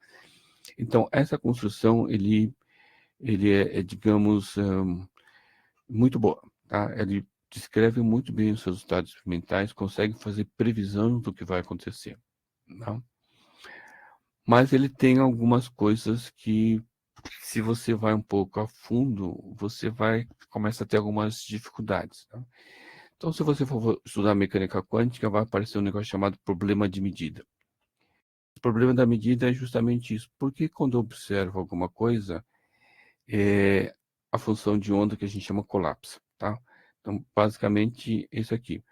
Então, essa construção, ele digamos, muito boa, tá? Ele descreve muito bem os resultados experimentais, consegue fazer previsão do que vai acontecer, tá? Mas ele tem algumas coisas que, se você vai um pouco a fundo, você começa a ter algumas dificuldades, tá? Então, se você for estudar mecânica quântica, vai aparecer um negócio chamado problema de medida. O problema da medida é justamente isso. Porque quando eu observo alguma coisa, é a função de onda que a gente chama colapso, tá? Então, basicamente, isso aqui.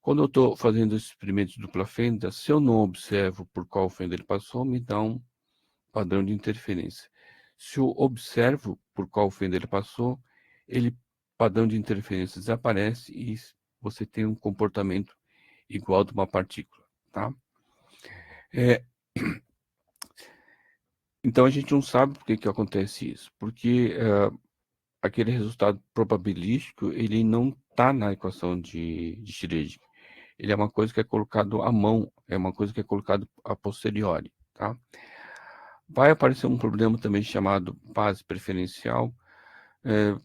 Quando eu estou fazendo esse experimento de dupla fenda, se eu não observo por qual fenda ele passou, me dá um padrão de interferência. Se eu observo por qual fenda ele passou, padrão de interferência desaparece e você tem um comportamento igual de uma partícula, tá? É, então a gente não sabe por que acontece isso, porque aquele resultado probabilístico, ele não está na equação de Schrödinger. Ele é uma coisa que é colocado à mão, é uma coisa que é colocado a posteriori, tá? Vai aparecer um problema também chamado base preferencial.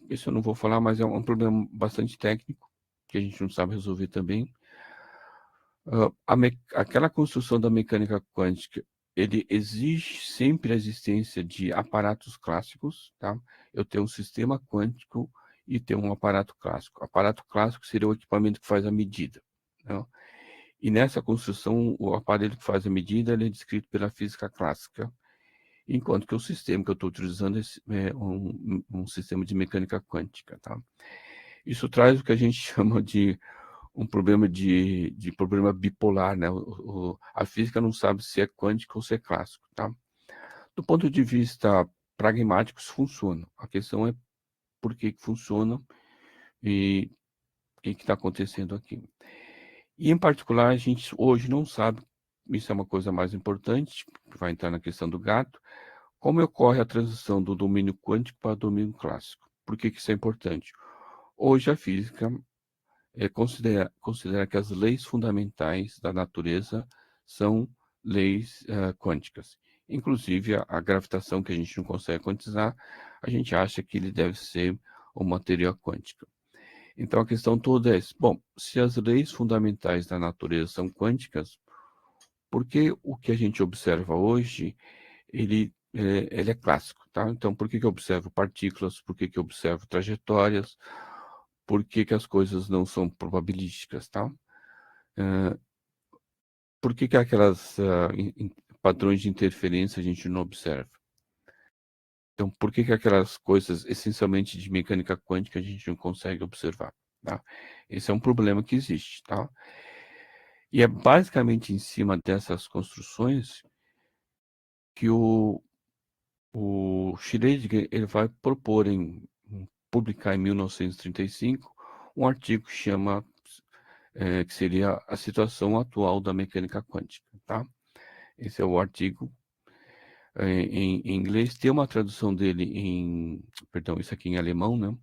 Isso eu não vou falar, mas é um problema bastante técnico, que a gente não sabe resolver também. Aquela construção da mecânica quântica, ele exige sempre a existência de aparatos clássicos, tá? Eu tenho um sistema quântico e tenho um aparato clássico. O aparato clássico seria o equipamento que faz a medida, né? E nessa construção, o aparelho que faz a medida, ele é descrito pela física clássica, enquanto que o sistema que eu estou utilizando é um sistema de mecânica quântica, tá? Isso traz o que a gente chama de um problema de problema bipolar, né? A física não sabe se é quântico ou se é clássico, tá? Do ponto de vista pragmático, isso funciona. A questão é por que funciona e o que está acontecendo aqui. E, em particular, a gente hoje não sabe, isso é uma coisa mais importante, que vai entrar na questão do gato, como ocorre a transição do domínio quântico para o domínio clássico. Por que isso é importante? Hoje a física considera que as leis fundamentais da natureza são leis quânticas. Inclusive, a gravitação, que a gente não consegue quantizar, a gente acha que ele deve ser uma teoria quântica. Então, a questão toda é, bom, se as leis fundamentais da natureza são quânticas, por que o que a gente observa hoje, ele é clássico, tá? Então, por que eu observo partículas, por que eu observo trajetórias, por que as coisas não são probabilísticas, tá? Por que aquelas padrões de interferência a gente não observa? Então, por que aquelas coisas essencialmente de mecânica quântica a gente não consegue observar? tá? Esse é um problema que existe, tá? E é basicamente em cima dessas construções que o Schrödinger ele vai propor publicar em 1935 um artigo que chama que seria a situação atual da mecânica quântica, tá? Esse é o artigo em inglês. Tem uma tradução dele perdão, isso aqui em alemão, né?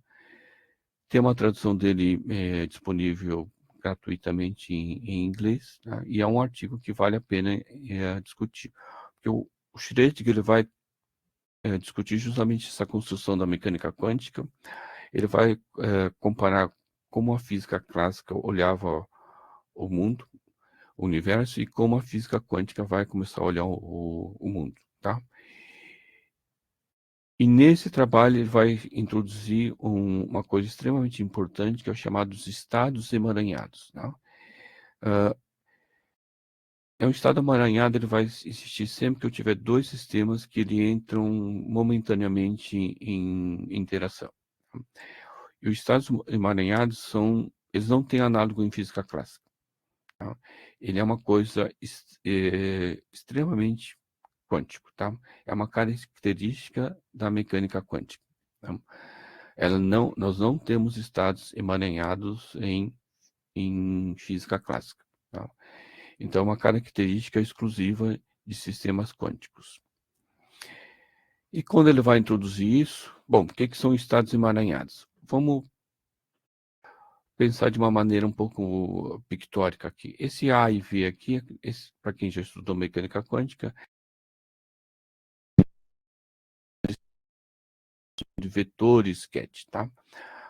Tem uma tradução dele disponível gratuitamente em inglês, tá? E é um artigo que vale a pena discutir. Porque o Schrödinger ele vai discutir justamente essa construção da mecânica quântica. Ele vai comparar como a física clássica olhava o mundo, o universo, e como a física quântica vai começar a olhar o mundo, tá? E nesse trabalho ele vai introduzir uma coisa extremamente importante, que é o chamado dos estados emaranhados, tá? Um estado emaranhado, ele vai existir sempre que eu tiver dois sistemas que ele entram momentaneamente em interação. E os estados emaranhados eles não têm análogo em física clássica, tá? Ele é uma coisa extremamente quântico, tá? É uma característica da mecânica quântica, tá? Nós não temos estados emaranhados em física clássica, tá? Então, é uma característica exclusiva de sistemas quânticos. E quando ele vai introduzir isso, bom, o que são estados emaranhados? Vamos pensar de uma maneira um pouco pictórica aqui. Esse A e V aqui, para quem já estudou mecânica quântica, de vetores sketch, tá?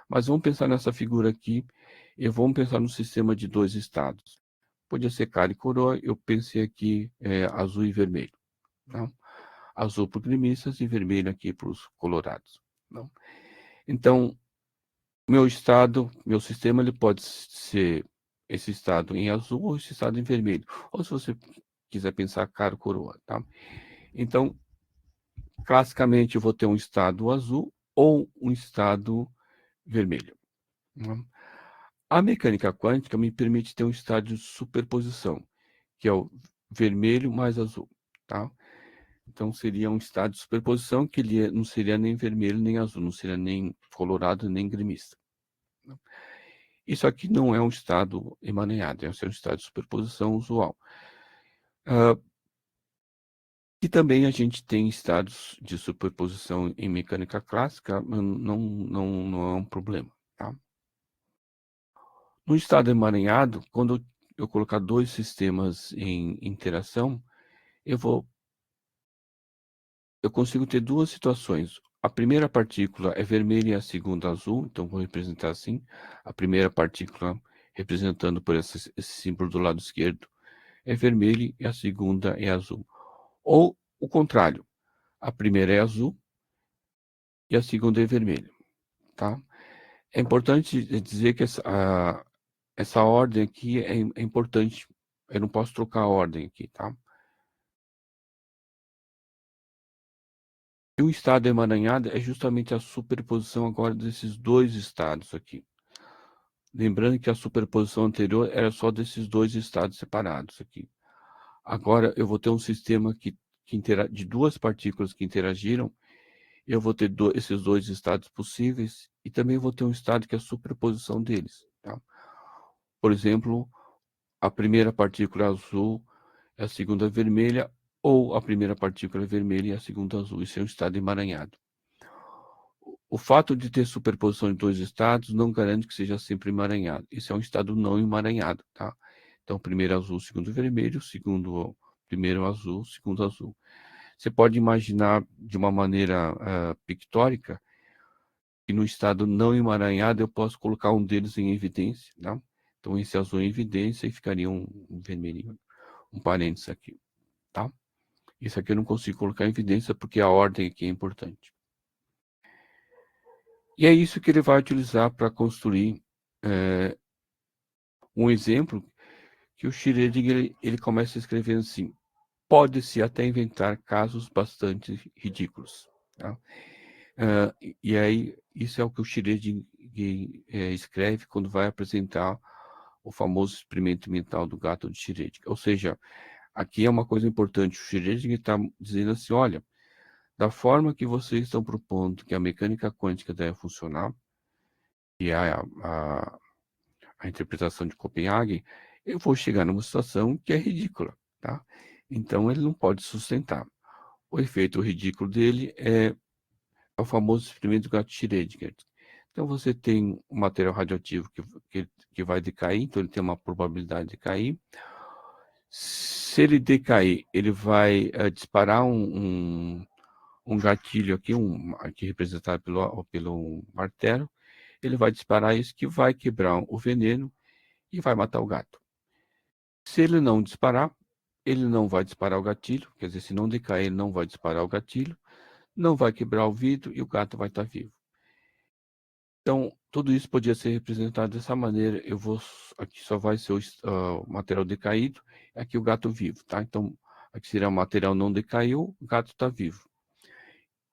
Mas vamos pensar nessa figura aqui e vamos pensar no sistema de dois estados. Podia ser cara e coroa, eu pensei aqui azul e vermelho, tá? Azul para os gremistas e vermelho aqui para os colorados, não? Então, meu sistema, ele pode ser esse estado em azul ou esse estado em vermelho. Ou se você quiser pensar cara ou coroa, tá? Então, classicamente, eu vou ter um estado azul ou um estado vermelho, né? A mecânica quântica me permite ter um estado de superposição, que é o vermelho mais azul, tá? Então, seria um estado de superposição que ele não seria nem vermelho nem azul, não seria nem colorado nem gremista. Isso aqui não é um estado emaranhado, é um estado de superposição usual. E também a gente tem estados de superposição em mecânica clássica, mas não é um problema, tá? No estado emaranhado, quando eu colocar dois sistemas em interação, eu consigo ter duas situações. A primeira partícula é vermelha e a segunda azul, então vou representar assim. A primeira partícula, representando por esse símbolo do lado esquerdo, é vermelha e a segunda é azul. Ou o contrário, a primeira é azul e a segunda é vermelha, tá? É importante dizer que essa ordem aqui é importante. Eu não posso trocar a ordem aqui, tá? E o estado emaranhado é justamente a superposição agora desses dois estados aqui. Lembrando que a superposição anterior era só desses dois estados separados aqui. Agora eu vou ter um sistema de duas partículas que interagiram. Eu vou ter esses dois estados possíveis e também vou ter um estado que é a superposição deles, tá? Por exemplo, a primeira partícula é azul, a segunda é vermelha, ou a primeira partícula é vermelha e a segunda azul. Isso é um estado emaranhado. O fato de ter superposição de dois estados não garante que seja sempre emaranhado. Isso é um estado não emaranhado, tá? Então, primeiro azul, segundo vermelho, primeiro azul, segundo azul. Você pode imaginar de uma maneira pictórica que no estado não emaranhado eu posso colocar um deles em evidência, tá? Então, esse azul em evidência e ficaria um vermelhinho, um parênteses aqui, tá? Isso aqui eu não consigo colocar em evidência porque a ordem aqui é importante. E é isso que ele vai utilizar para construir um exemplo que o Schrödinger ele começa escrevendo assim: pode-se até inventar casos bastante ridículos, tá? E aí, isso é o que o Schrödinger escreve quando vai apresentar o famoso experimento mental do gato de Schrödinger. Ou seja, aqui é uma coisa importante, o Schrödinger está dizendo assim, olha, da forma que vocês estão propondo que a mecânica quântica deve funcionar, que é a interpretação de Copenhague, eu vou chegar numa situação que é ridícula, tá? Então ele não pode sustentar. O efeito ridículo dele é o famoso experimento do gato de Schrödinger. Então você tem um material radioativo que vai decair, então ele tem uma probabilidade de cair. Se ele decair, ele vai disparar um gatilho aqui, aqui representado pelo martelo. Ele vai disparar isso que vai quebrar o veneno e vai matar o gato. Se ele não disparar, ele não vai disparar o gatilho, quer dizer, se não decair, ele não vai disparar o gatilho, não vai quebrar o vidro e o gato vai estar vivo. Então, tudo isso podia ser representado dessa maneira. Aqui só vai ser o material decaído, aqui o gato vivo, tá? Então, aqui seria o material não decaiu, o gato está vivo.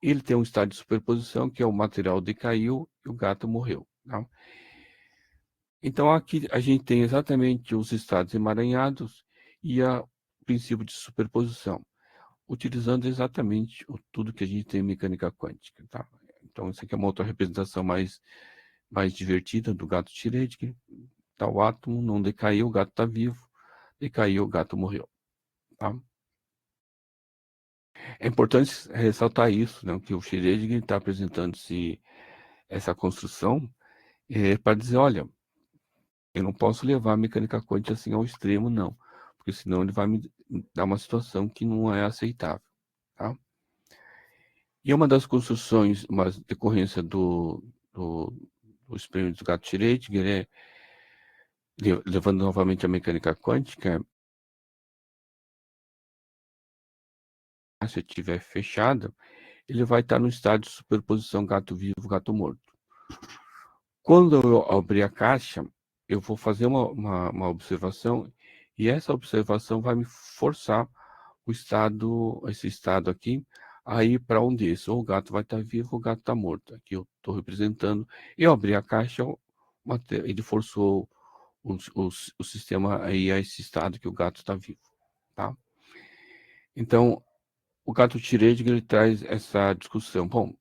Ele tem um estado de superposição, que é o material decaiu e o gato morreu, tá? Então, aqui a gente tem exatamente os estados emaranhados e o princípio de superposição, utilizando exatamente tudo que a gente tem em mecânica quântica, tá? Então, isso aqui é uma outra representação mais divertida do gato de Schrödinger. Tá, o átomo não decaiu, o gato está vivo. Decaiu, o gato morreu. Tá? É importante ressaltar isso, né, que o Schrödinger está apresentando-se essa construção para dizer, olha, eu não posso levar a mecânica quântica assim ao extremo, não, porque senão ele vai me dar uma situação que não é aceitável. Tá? E uma das construções, uma decorrência do experimento do gato de Schrödinger levando novamente a mecânica quântica, se estiver fechada, ele vai estar no estado de superposição gato vivo, gato morto. Quando eu abrir a caixa, eu vou fazer uma observação e essa observação vai me forçar esse estado aqui, a ir para um desses. Ou o gato vai estar vivo ou o gato está morto. Aqui eu estou representando. Eu abri a caixa, ele forçou o sistema a ir a esse estado que o gato está vivo. Tá? Então, o gato Schrödinger ele traz essa discussão. Bom,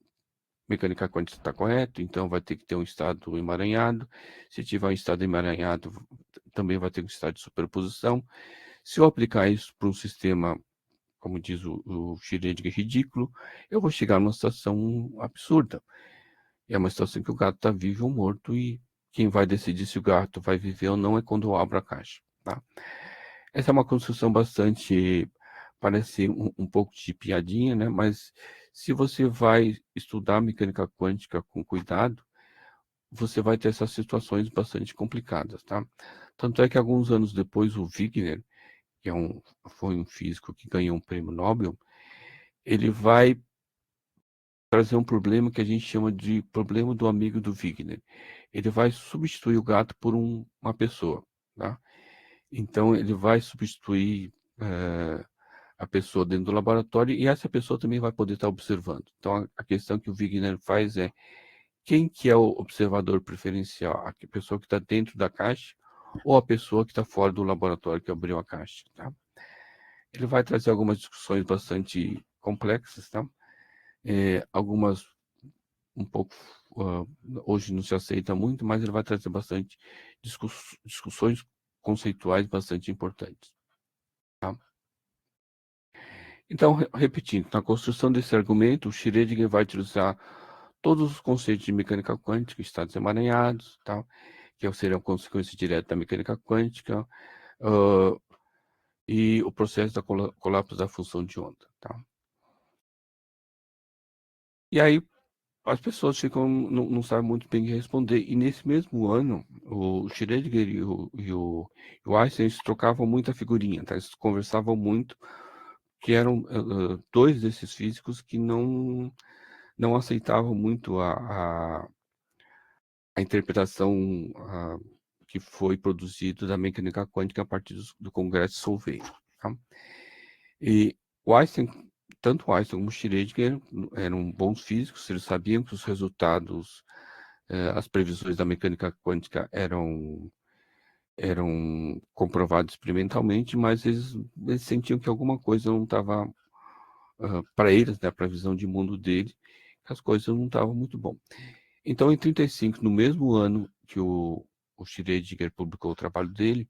mecânica quântica está correto, então vai ter que ter um estado emaranhado. Se tiver um estado emaranhado, também vai ter um estado de superposição. Se eu aplicar isso para um sistema, como diz o Schrödinger, ridículo, eu vou chegar numa situação absurda. É uma situação que o gato está vivo ou morto e quem vai decidir se o gato vai viver ou não é quando eu abro a caixa. Tá? Essa é uma construção bastante, parece um pouco de piadinha, né? Mas se você vai estudar mecânica quântica com cuidado, você vai ter essas situações bastante complicadas, tá? Tanto é que alguns anos depois o Wigner, que foi um físico que ganhou um prêmio Nobel, ele vai trazer um problema que a gente chama de problema do amigo do Wigner. Ele vai substituir o gato por uma pessoa, tá? Então ele vai substituir a pessoa dentro do laboratório e essa pessoa também vai poder estar observando. Então a questão que o Wigner faz é quem que é o observador preferencial? A pessoa que está dentro da caixa ou a pessoa que está fora do laboratório que abriu a caixa, tá? Ele vai trazer algumas discussões bastante complexas, tá? Algumas um pouco hoje não se aceita muito, mas ele vai trazer bastante discussões conceituais bastante importantes, tá? Então, repetindo, na construção desse argumento, o Schrödinger vai utilizar todos os conceitos de mecânica quântica, estados emaranhados, tá? Que seriam consequências diretas da mecânica quântica, e o processo da colapso da função de onda, tá? E aí as pessoas não sabem muito bem o que responder. E nesse mesmo ano, o Schrödinger e o Einstein trocavam muita figurinha, tá? Eles conversavam muito, que eram dois desses físicos que não aceitavam muito a interpretação que foi produzida da mecânica quântica a partir do Congresso de Solvay, tá? E o Einstein, tanto o Einstein como o Schrödinger eram bons físicos, eles sabiam que os resultados as previsões da mecânica quântica eram comprovadas experimentalmente, mas eles sentiam que alguma coisa não estava, para eles, né, para a visão de mundo dele, que as coisas não estavam muito bom. Então, em 35, no mesmo ano que o Schrödinger publicou o trabalho dele,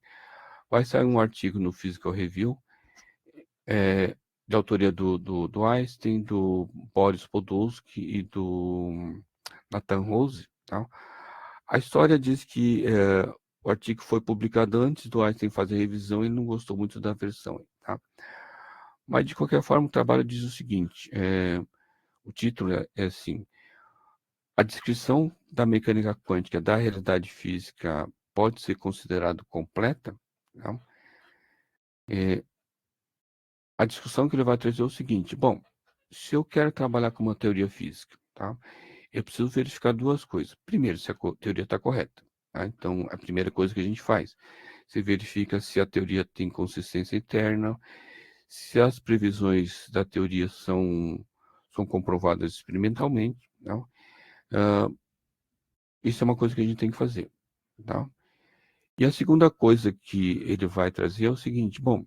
vai sair um artigo no Physical Review, de autoria do Einstein, do Boris Podolsky e do Nathan Rose. Tá? A história diz que o artigo foi publicado antes do Einstein fazer a revisão e ele não gostou muito da versão. Tá? Mas, de qualquer forma, o trabalho diz o seguinte, o título é assim: a descrição da mecânica quântica da realidade física pode ser considerada completa? Tá? A discussão que ele vai trazer é o seguinte: bom, se eu quero trabalhar com uma teoria física, tá? Eu preciso verificar duas coisas. Primeiro, se a teoria está correta. Tá? Então, a primeira coisa que a gente faz, você verifica se a teoria tem consistência interna, se as previsões da teoria são comprovadas experimentalmente. Tá? Isso é uma coisa que a gente tem que fazer. Tá? E a segunda coisa que ele vai trazer é o seguinte: bom,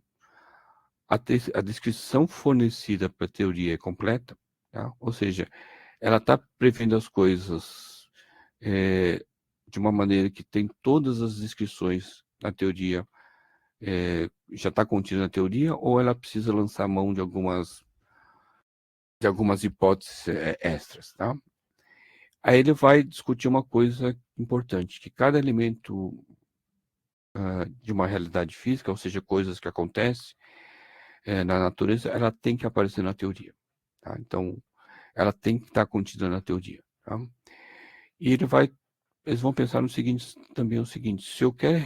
a descrição fornecida para a teoria é completa, tá? Ou seja, ela está prevendo as coisas de uma maneira que tem todas as descrições na teoria, já está contida na teoria, ou ela precisa lançar mão de algumas hipóteses extras, tá? Aí ele vai discutir uma coisa importante, que cada elemento de uma realidade física, ou seja, coisas que acontecem na natureza, ela tem que aparecer na teoria. Tá? Então, ela tem que estar contida na teoria. Tá? E eles vão pensar no seguinte, também o seguinte: se eu quero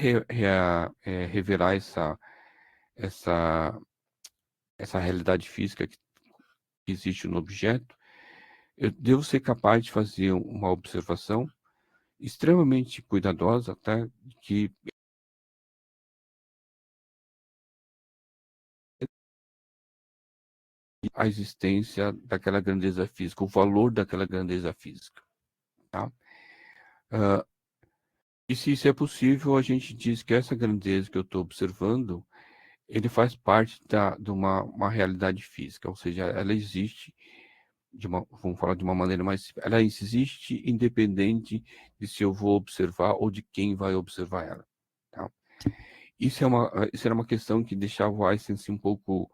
revelar essa, essa realidade física que existe no objeto, eu devo ser capaz de fazer uma observação extremamente cuidadosa, tá? Que a existência daquela grandeza física, o valor daquela grandeza física. Tá? E se isso é possível, a gente diz que essa grandeza que eu estou observando, ele faz parte de uma realidade física, ou seja, ela existe vamos falar de uma maneira mais, ela existe independente de se eu vou observar ou de quem vai observar ela. Tá? Isso era uma questão que deixava o Einstein assim, um pouco,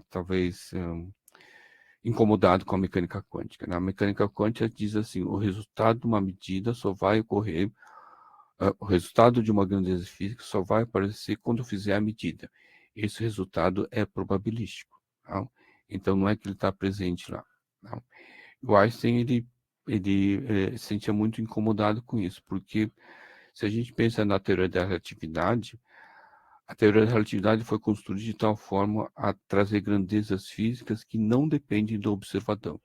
talvez, incomodado com a mecânica quântica. Né? A mecânica quântica diz assim: o resultado de uma medida só vai ocorrer, o resultado de uma grandeza física só vai aparecer quando eu fizer a medida. Esse resultado é probabilístico. Tá? Então, não é que ele está presente lá. Tá? O Einstein, ele se sentia muito incomodado com isso, porque se a gente pensa na teoria da relatividade, a teoria da relatividade foi construída de tal forma a trazer grandezas físicas que não dependem do observador.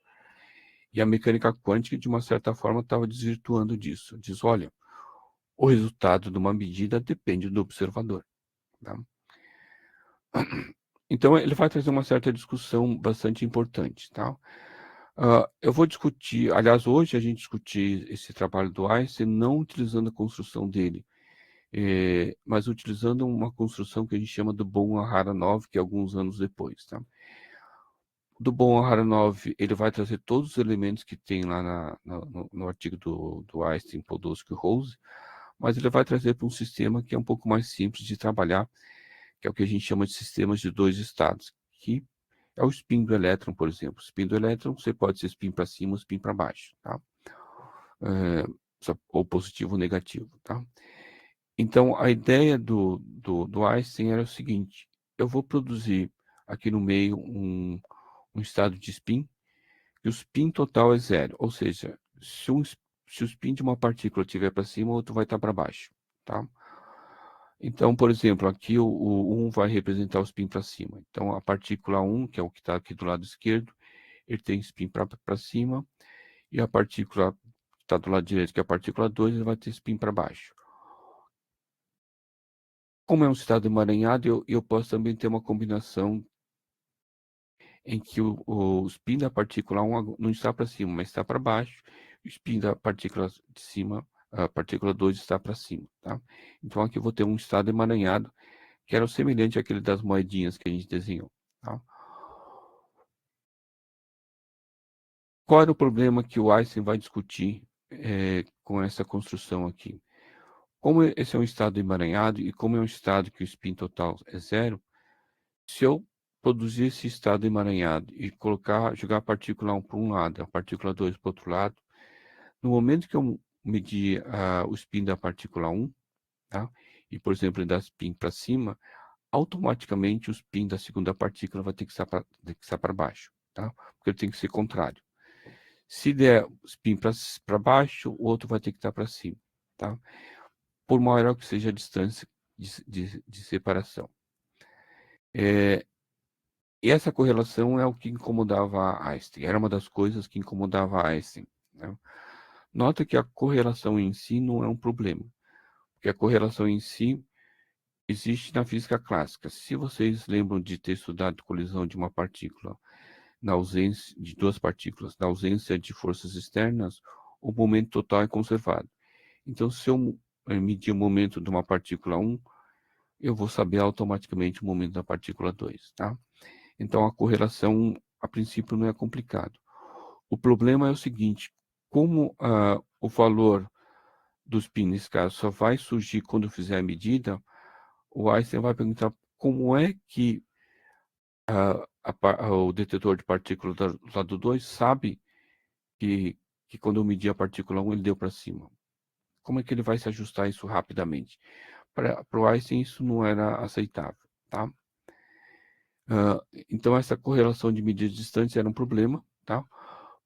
E a mecânica quântica, de uma certa forma, estava desvirtuando disso. Diz: olha, o resultado de uma medida depende do observador. Tá? Então, ele vai trazer uma certa discussão bastante importante. Tá? Eu vou discutir, aliás, hoje a gente discutir esse trabalho do Einstein não utilizando a construção dele, mas utilizando uma construção que a gente chama do Bohm-Aharonov, que é alguns anos depois. Tá? Do Bohm-Aharonov, ele vai trazer todos os elementos que tem lá no artigo do Einstein, Podolsky e Rose, mas ele vai trazer para um sistema que é um pouco mais simples de trabalhar, que é o que a gente chama de sistemas de dois estados, que é o spin do elétron, por exemplo. O spin do elétron, você pode ser spin para cima ou spin para baixo, tá? Ou positivo ou negativo, tá? Então, a ideia do Einstein era o seguinte: eu vou produzir aqui no meio um estado de spin, e o spin total é zero, ou seja, se o spin de uma partícula estiver para cima, o outro vai estar para baixo, tá? Então, por exemplo, aqui o 1 vai representar o spin para cima. Então, a partícula 1, que é o que está aqui do lado esquerdo, ele tem spin para cima, e a partícula que está do lado direito, que é a partícula 2, ele vai ter spin para baixo. Como é um estado emaranhado, eu posso também ter uma combinação em que o spin da partícula 1 não está para cima, mas está para baixo, spin da partícula de cima, a partícula 2 está para cima, tá? Então aqui eu vou ter um estado emaranhado, que era semelhante àquele das moedinhas que a gente desenhou, tá? Qual era o problema que o Einstein vai discutir com essa construção aqui? Como esse é um estado emaranhado e como é um estado que o spin total é zero, se eu produzir esse estado emaranhado e jogar a partícula 1 para um lado, a partícula 2 para o outro lado, no momento que eu medir o spin da partícula 1, tá? E, por exemplo, ele dá spin para cima, automaticamente o spin da segunda partícula vai ter que estar para baixo, tá? Porque ele tem que ser contrário. Se der spin para baixo, o outro vai ter que estar para cima, tá? Por maior que seja a distância de separação. E essa correlação é o que incomodava Einstein, era uma das coisas que incomodava Einstein, né? Nota que a correlação em si não é um problema, porque a correlação em si existe na física clássica. Se vocês lembram de ter estudado colisão de uma partícula na ausência de duas partículas, na ausência de forças externas, o momento total é conservado. Então, se eu medir o momento de uma partícula 1, eu vou saber automaticamente o momento da partícula 2, tá? Então, a correlação, a princípio, não é complicado. O problema é o seguinte, como o valor do spin, nesse caso, só vai surgir quando eu fizer a medida, o Einstein vai perguntar como é que o detetor de partículas do lado 2 sabe que quando eu medir a partícula 1 ele deu para cima. Como é que ele vai se ajustar isso rapidamente? Para o Einstein isso não era aceitável, tá? Então essa correlação de medidas distantes era um problema, tá?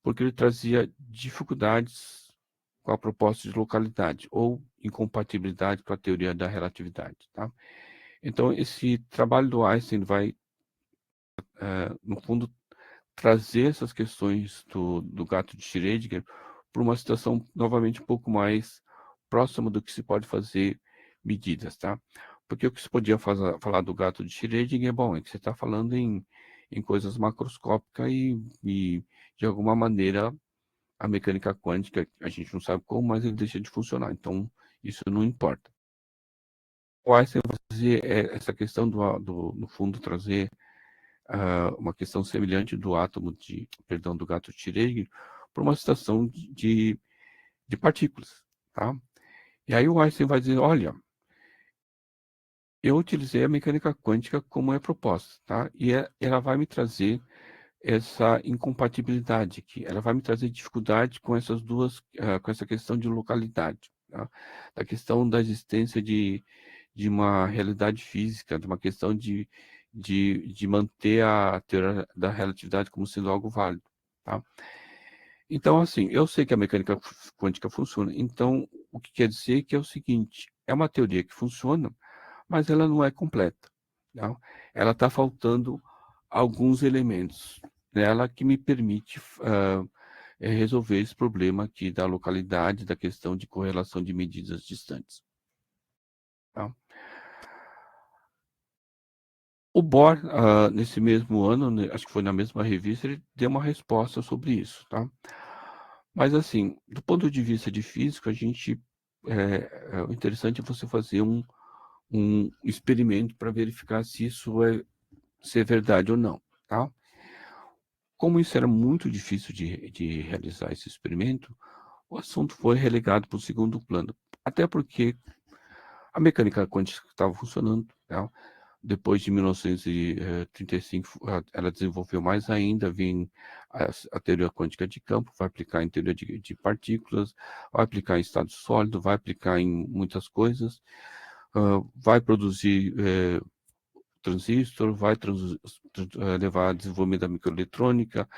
Porque ele trazia dificuldades com a proposta de localidade ou incompatibilidade com a teoria da relatividade, tá? Então esse trabalho do Einstein vai, no fundo, trazer essas questões do gato de Schrödinger para uma situação novamente um pouco mais próxima do que se pode fazer medidas, tá? Porque o que se podia falar do gato de Schrödinger, bom, é que você está falando em coisas macroscópicas e, de alguma maneira, a mecânica quântica, a gente não sabe como, mas ele deixa de funcionar. Então, isso não importa. O Einstein vai fazer essa questão no fundo, trazer uma questão semelhante do átomo do gato de Schrödinger para uma situação de partículas, tá? E aí o Einstein vai dizer, olha, eu utilizei a mecânica quântica como é proposta, tá? E ela vai me trazer essa incompatibilidade aqui, ela vai me trazer dificuldade com essas duas, com essa questão de localidade, tá? Da questão da existência de uma realidade física, de uma questão de manter a teoria da relatividade como sendo algo válido, tá? Então, assim, eu sei que a mecânica quântica funciona, então o que quer dizer que é o seguinte, é uma teoria que funciona, mas ela não é completa, tá? Ela está faltando alguns elementos nela que me permite resolver esse problema aqui da localidade, da questão de correlação de medidas distantes, tá? O Bohr, nesse mesmo ano, né, acho que foi na mesma revista, ele deu uma resposta sobre isso, tá? Mas, assim, do ponto de vista de física, o interessante é você fazer um experimento para verificar se é verdade ou não, tá? Como isso era muito difícil de realizar esse experimento, o assunto foi relegado para o segundo plano. Até porque a mecânica quântica estava funcionando, tá? Depois de 1935, ela desenvolveu mais ainda, vem a teoria quântica de campo, vai aplicar em teoria de partículas, vai aplicar em estado sólido, vai aplicar em muitas coisas, vai produzir transistor, levar ao desenvolvimento da microeletrônica,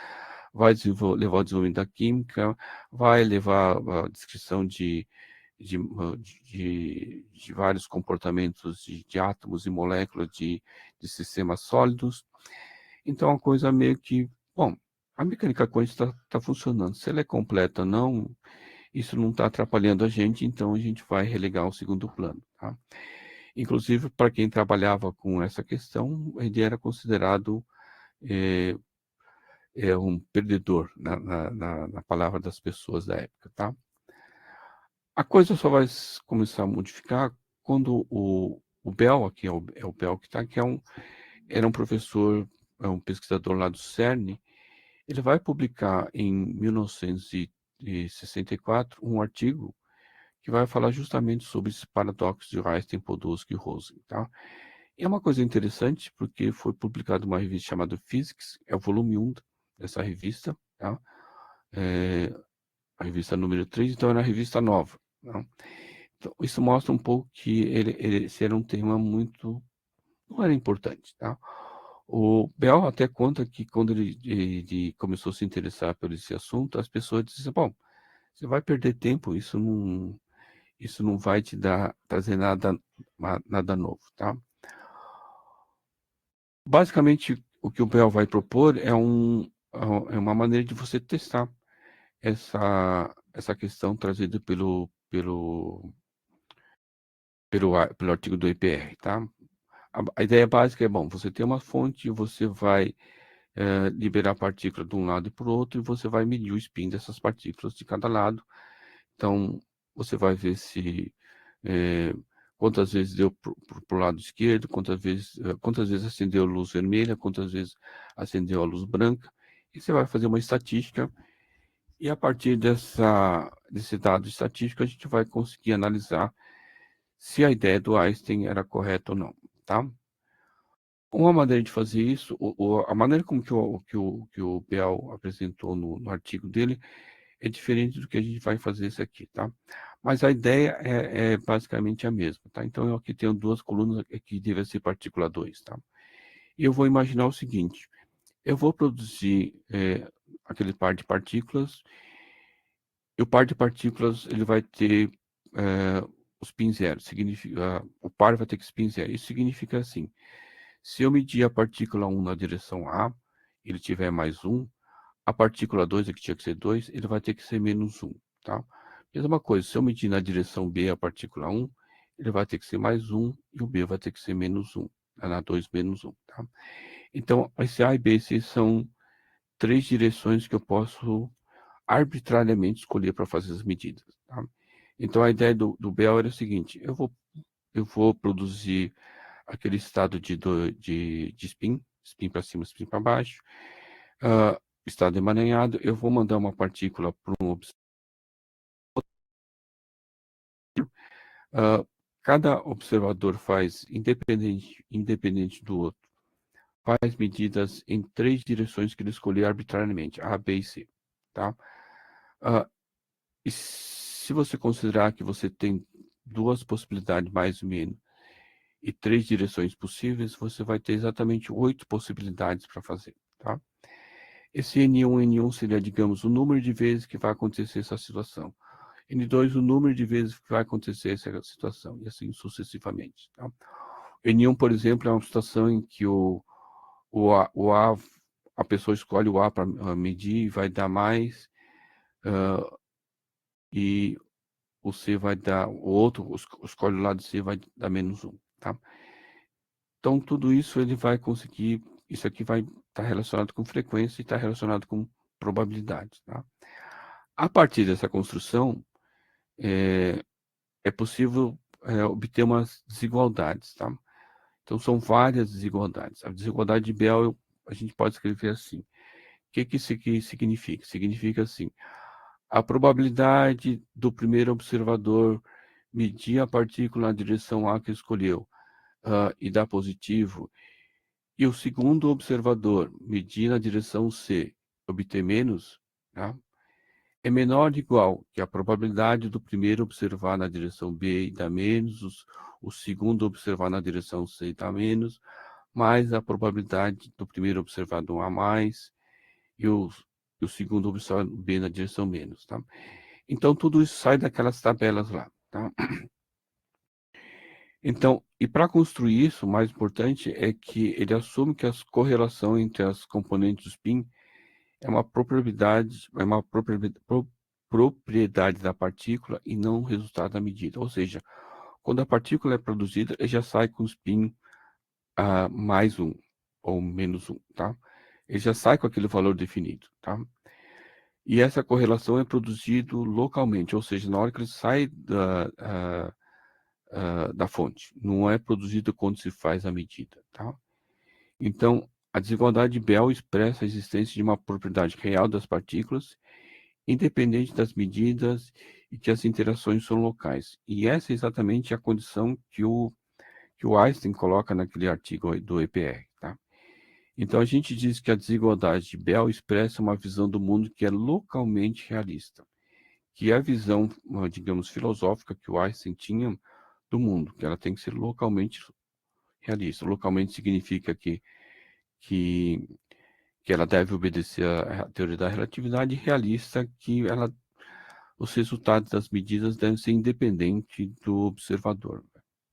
vai levar ao desenvolvimento da química, vai levar à descrição de, de vários comportamentos de átomos e moléculas de sistemas sólidos. Então, é uma coisa meio que, bom, a mecânica quântica está funcionando. Se ela é completa ou não, isso não está atrapalhando a gente, então a gente vai relegar ao segundo plano, tá? Inclusive, para quem trabalhava com essa questão, ele era considerado é um perdedor na palavra das pessoas da época, tá? A coisa só vai começar a modificar quando o Bell, aqui é o Bell que está, que era um professor, é um pesquisador lá do CERN. Ele vai publicar em 1964 um artigo que vai falar justamente sobre esse paradoxo de Einstein, Podolsky e Rosen, tá? E é uma coisa interessante porque foi publicado uma revista chamada Physics, é o volume 1 dessa revista, tá? É, a revista número 3, então era a revista nova, tá? Então, isso mostra um pouco que esse era um tema muito, não era importante, tá? O Bell até conta que quando ele começou a se interessar por esse assunto, as pessoas diziam, bom, você vai perder tempo, isso não vai te trazer nada novo, tá? Basicamente, o que o Bell vai propor é uma maneira de você testar essa questão trazida pelo artigo do IPR, tá? A ideia básica é, bom, você tem uma fonte, você vai liberar partícula de um lado e para o outro, e você vai medir o spin dessas partículas de cada lado. Então, você vai ver se quantas vezes deu para o lado esquerdo, quantas vezes acendeu a luz vermelha, quantas vezes acendeu a luz branca, e você vai fazer uma estatística, e a partir desse dado estatístico, a gente vai conseguir analisar se a ideia do Einstein era correta ou não, tá? Uma maneira de fazer isso, a maneira como que o Bell apresentou no artigo dele é diferente do que a gente vai fazer isso aqui, tá? Mas a ideia é basicamente a mesma, tá? Então, eu aqui tenho duas colunas que devem ser partícula 2, tá? E eu vou imaginar o seguinte, eu vou produzir aquele par de partículas, e o par de partículas ele vai ter o spin zero, significa, o par vai ter que spin zero. Isso significa assim, se eu medir a partícula 1 na direção A, ele tiver mais 1, a partícula 2, que tinha que ser 2, ele vai ter que ser menos 1, tá? Mesma coisa, se eu medir na direção B a partícula 1, ele vai ter que ser mais 1 e o B vai ter que ser menos 1, na 2 menos 1, tá? Então, esse A e B, C são três direções que eu posso arbitrariamente escolher para fazer as medidas, tá? Então, a ideia do Bell era o seguinte, eu vou produzir aquele estado de spin para cima, spin para baixo, estado emaranhado, eu vou mandar uma partícula para um observador. Cada observador faz, independente do outro, faz medidas em três direções que ele escolher arbitrariamente, A, B e C, tá? E se você considerar que você tem duas possibilidades mais ou menos e três direções possíveis, você vai ter exatamente 8 possibilidades para fazer, tá? Esse N1 seria, digamos, o número de vezes que vai acontecer essa situação. N2, o número de vezes que vai acontecer essa situação, e assim sucessivamente, tá? N1, por exemplo, é uma situação em que a pessoa escolhe o A para medir, vai dar mais, e o C vai dar, o outro escolhe o lado C, vai dar menos 1, tá? Então, tudo isso ele vai conseguir, isso aqui vai estar relacionado com frequência e está relacionado com probabilidade, tá? A partir dessa construção, é possível obter umas desigualdades, tá? Então, são várias desigualdades. A desigualdade de Bell, a gente pode escrever assim. O que isso aqui significa? Significa assim, a probabilidade do primeiro observador medir a partícula na direção A que escolheu e dar positivo, e o segundo observador medir na direção C, obter menos, tá? É menor ou igual que a probabilidade do primeiro observar na direção B e dar menos, o segundo observar na direção C e dar menos, mais a probabilidade do primeiro observar no A mais e o segundo observar B na direção menos, tá? Então, tudo isso sai daquelas tabelas lá, tá? Então, e para construir isso, o mais importante é que ele assume que a correlação entre as componentes do spin é uma propriedade da partícula e não um resultado da medida. Ou seja, quando a partícula é produzida, ele já sai com spin mais 1 ou menos 1, tá? ele já sai com aquele valor definido, tá? E essa correlação é produzido localmente, ou seja, na hora que ele sai da fonte, não é produzido quando se faz a medida, tá? Então, a desigualdade de Bell expressa a existência de uma propriedade real das partículas, independente das medidas e que as interações são locais. E essa é exatamente a condição que o Einstein coloca naquele artigo do EPR, tá? Então, a gente diz que a desigualdade de Bell expressa uma visão do mundo que é localmente realista, que é a visão, digamos, filosófica que o Einstein tinha do mundo, que ela tem que ser localmente realista. Localmente significa que, que ela deve obedecer à teoria da relatividade, realista, que os resultados das medidas devem ser independentes do observador.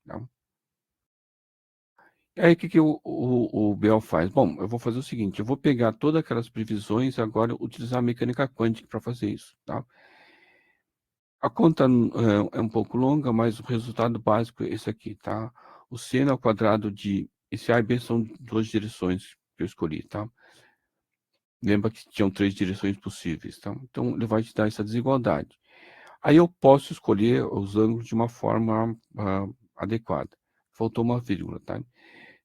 Tá? E aí, o que o Bell faz? Bom, eu vou fazer o seguinte, eu vou pegar todas aquelas previsões e agora utilizar a mecânica quântica para fazer isso. Tá? A conta é um pouco longa, mas o resultado básico é esse aqui, tá? O seno ao quadrado de... Esse A e B são duas direções que eu escolhi, tá? Lembra que tinham três direções possíveis, tá? Então, ele vai te dar essa desigualdade. Aí eu posso escolher os ângulos de uma forma adequada. Faltou uma vírgula, tá?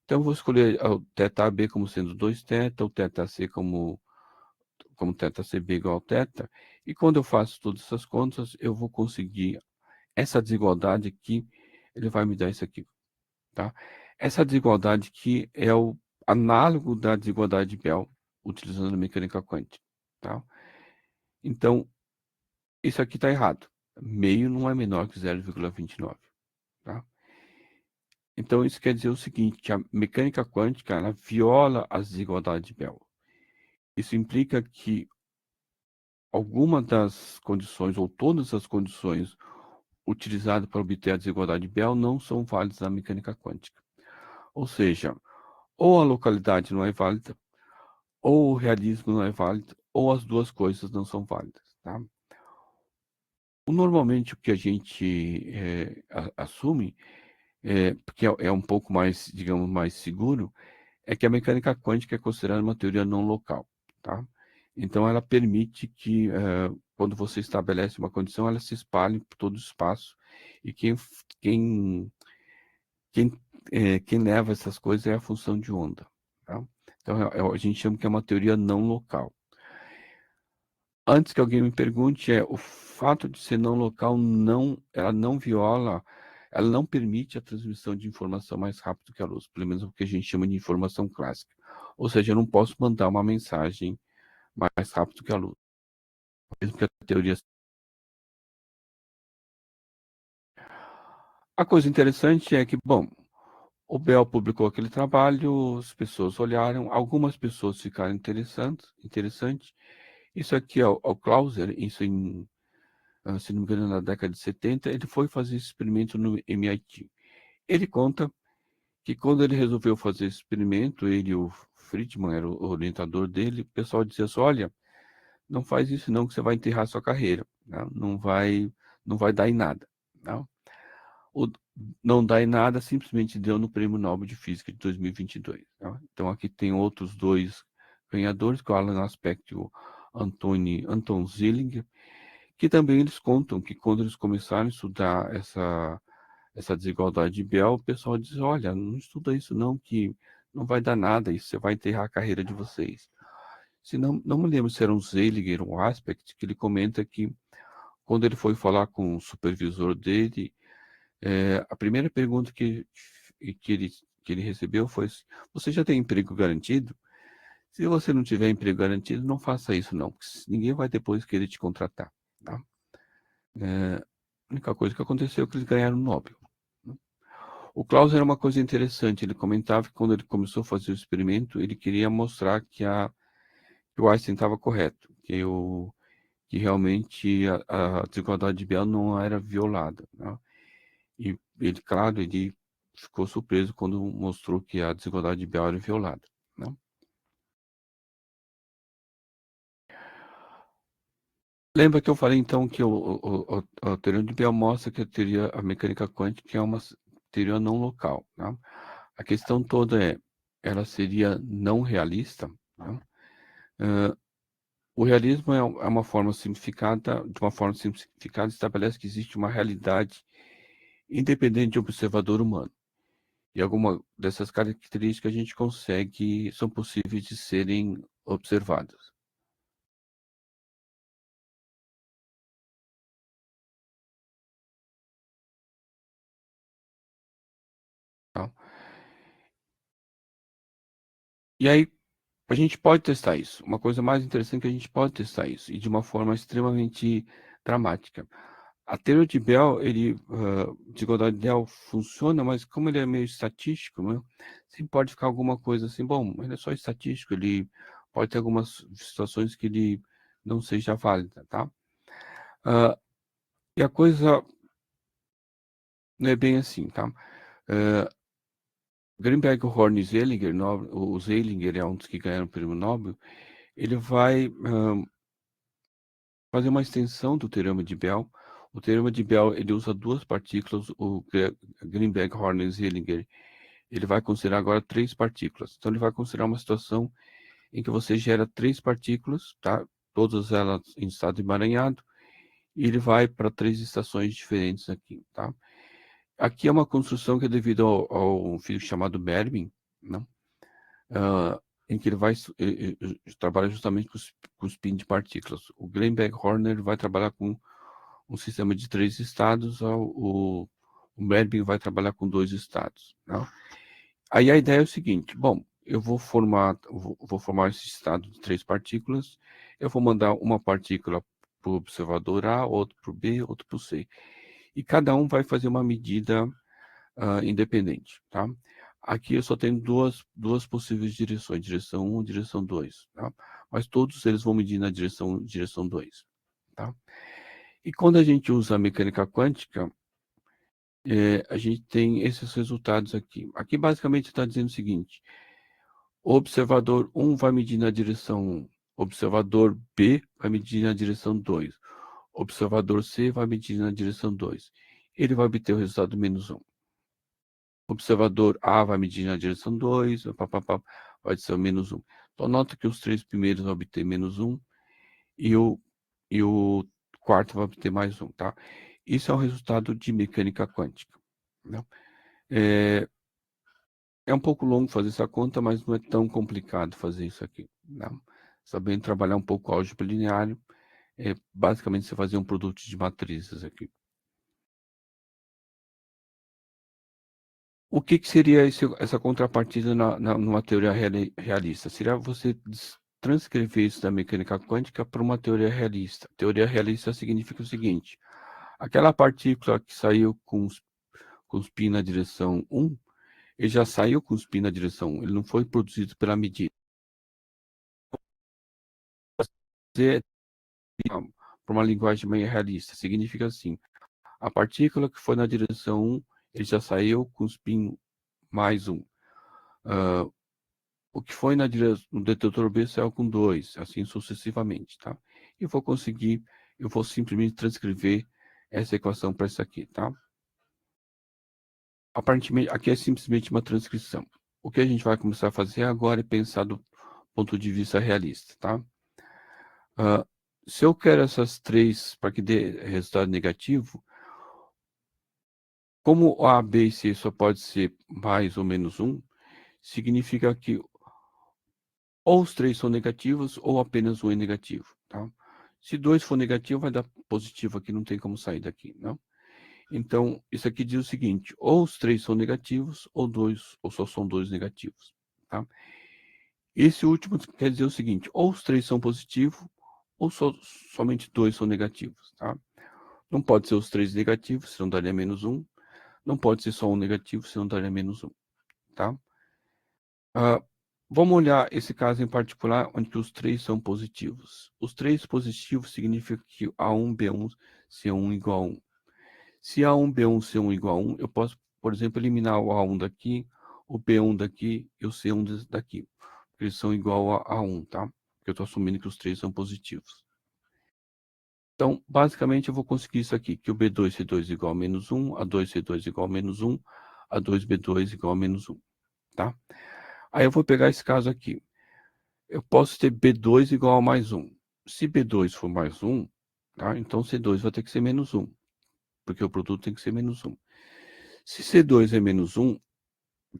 Então, eu vou escolher o θB como sendo 2θ, o θC como θCB igual a θ. E quando eu faço todas essas contas, eu vou conseguir essa desigualdade aqui, ele vai me dar isso aqui, tá? Essa desigualdade aqui é o análogo da desigualdade de Bell, utilizando a mecânica quântica, tá? Então, isso aqui está errado. Meio não é menor que 0,29, tá? Então, isso quer dizer o seguinte, que a mecânica quântica, ela viola as desigualdades de Bell. Isso implica que alguma das condições, ou todas as condições utilizadas para obter a desigualdade de Bell não são válidas na mecânica quântica. Ou seja, ou a localidade não é válida, ou o realismo não é válido, ou as duas coisas não são válidas, tá? Normalmente o que a gente assume, porque é um pouco mais, digamos, mais seguro, é que a mecânica quântica é considerada uma teoria não local, tá? Então ela permite que, quando você estabelece uma condição, ela se espalhe por todo o espaço, e quem quem, quem leva essas coisas é a função de onda, tá? Então, a gente chama que é uma teoria não local. Antes que alguém me pergunte, o fato de ser não local, ela não viola, ela não permite a transmissão de informação mais rápido que a luz, pelo menos o que a gente chama de informação clássica. Ou seja, eu não posso mandar uma mensagem mais rápido que a luz, mesmo que a teoria... A coisa interessante é que, bom, o Bell publicou aquele trabalho, as pessoas olharam, algumas pessoas ficaram interessantes. Isso aqui é o Clauser, isso se não me engano, na década de 70, ele foi fazer esse experimento no MIT. Ele conta que quando ele resolveu fazer esse experimento, ele e o Friedman, era o orientador dele, o pessoal dizia assim, olha, não faz isso não, que você vai enterrar sua carreira, né? Não vai dar em nada. Não? O não dá em nada simplesmente deu no Prêmio Nobel de Física de 2022. Tá? Então aqui tem outros dois ganhadores, que é o Alan Aspect e o Anton Zillinger, que também eles contam que quando eles começaram a estudar essa desigualdade de Bell, o pessoal diz, olha, não estuda isso não, que não vai dar nada, isso você vai enterrar a carreira de vocês. Se não me lembro se era um Zillinger ou um Aspect, que ele comenta que quando ele foi falar com o supervisor dele, a primeira pergunta que ele, que ele recebeu foi assim, você já tem emprego garantido? Se você não tiver emprego garantido, não faça isso não, porque ninguém vai depois querer te contratar. Tá? A única coisa que aconteceu é que eles ganharam o Nobel. Né? O Klaus era uma coisa interessante, ele comentava que quando ele começou a fazer o experimento, ele queria mostrar que o Einstein estava correto, que realmente a desigualdade de Bell não era violada. Né? E ele, claro, ele ficou surpreso quando mostrou que a desigualdade de Bell era violada. Né? Lembra que eu falei então que a teoria de Bell mostra que a mecânica quântica é uma teoria não local. Né? A questão toda ela seria não realista, né? O realismo é uma forma simplificada, de uma forma simplificada, estabelece que existe uma realidade independente de observador humano. E alguma dessas características a gente consegue, são possíveis de serem observadas. Tá? E aí, a gente pode testar isso. Uma coisa mais interessante é que a gente pode testar isso, e de uma forma extremamente dramática. A teoria de Bell, desigualdade de Bell funciona, mas como ele é meio estatístico, né, sempre pode ficar alguma coisa assim, bom, ele é só estatístico, ele pode ter algumas situações que ele não seja válida, tá? Ah, e a coisa não é bem assim, tá? Ah, Greenberg, Horne e Zeilinger, o Zeilinger é um dos que ganharam o prêmio Nobel, ele vai fazer uma extensão do teorema de Bell. O teorema de Bell, ele usa duas partículas, Greenberg, Horne e Zeilinger, ele vai considerar agora três partículas. Então, ele vai considerar uma situação em que você gera três partículas, tá? Todas elas em estado emaranhado, e ele vai para três estações diferentes aqui, tá? Aqui é uma construção que é devido ao físico chamado Mermin, né? Ah, em que ele vai trabalhar justamente com o spin de partículas. O Greenberg-Horner vai trabalhar com um sistema de três estados, o Mermin vai trabalhar com dois estados, né? Aí a ideia é o seguinte, bom, eu vou formar esse estado de três partículas, eu vou mandar uma partícula para o observador A, outro para o B, outro para o C. E cada um vai fazer uma medida independente, tá? Aqui eu só tenho duas possíveis direções, direção 1 e direção 2, tá? Mas todos eles vão medir na direção 2, tá? E quando a gente usa a mecânica quântica, a gente tem esses resultados aqui. Aqui basicamente está dizendo o seguinte, o observador 1 vai medir na direção 1, observador B vai medir na direção 2, observador C vai medir na direção 2. Ele vai obter o resultado -1. Observador A vai medir na direção 2, vai ser o -1. Então, nota que os três primeiros vão obter -1 e o quarto vai obter +1, tá? Isso é o resultado de mecânica quântica, né? É um pouco longo fazer essa conta, mas não é tão complicado fazer isso aqui, né? Sabendo trabalhar um pouco o álgebra linear, basicamente você fazer um produto de matrizes aqui. O que seria essa contrapartida numa teoria realista? Seria você transcrever isso da mecânica quântica para uma teoria realista. Teoria realista significa o seguinte, aquela partícula que saiu com spin na direção 1, ele já saiu com spin na direção 1, ele não foi produzido pela medida. Para uma linguagem meio realista, significa assim, a partícula que foi na direção 1, ele já saiu com spin +1. O que foi no detetor B saiu com 2, assim sucessivamente, tá? Eu vou simplesmente transcrever essa equação para essa aqui, tá? Aparentemente, aqui é simplesmente uma transcrição. O que a gente vai começar a fazer agora é pensar do ponto de vista realista, tá? Se eu quero essas três para que dê resultado negativo, como A, B e C só pode ser mais ou menos 1, significa que ou os três são negativos ou apenas um é negativo, tá? Se dois for negativo, vai dar positivo aqui, não tem como sair daqui, não? Então, isso aqui diz o seguinte, ou os três são negativos, ou só são dois negativos, tá? Esse último quer dizer o seguinte, ou os três são positivos, ou somente dois são negativos, tá? Não pode ser os três negativos, senão daria -1. Não pode ser só um negativo, senão daria -1, tá? Vamos olhar esse caso em particular, onde que os três são positivos. Os três positivos significa que A1, B1, C1 igual a 1. Se A1, B1, C1 igual a 1, eu posso, por exemplo, eliminar o A1 daqui, o B1 daqui e o C1 daqui. Porque eles são igual a 1, tá? Porque eu estou assumindo que os três são positivos. Então, basicamente, eu vou conseguir isso aqui, que o B2C2 igual a -1, A2C2 igual a -1, A2B2 igual a -1, tá? Aí eu vou pegar esse caso aqui. eu posso ter B2 igual a mais 1. Se B2 for mais 1, tá? Então C2 vai ter que ser menos 1, porque o produto tem que ser menos 1. Se C2 é menos 1,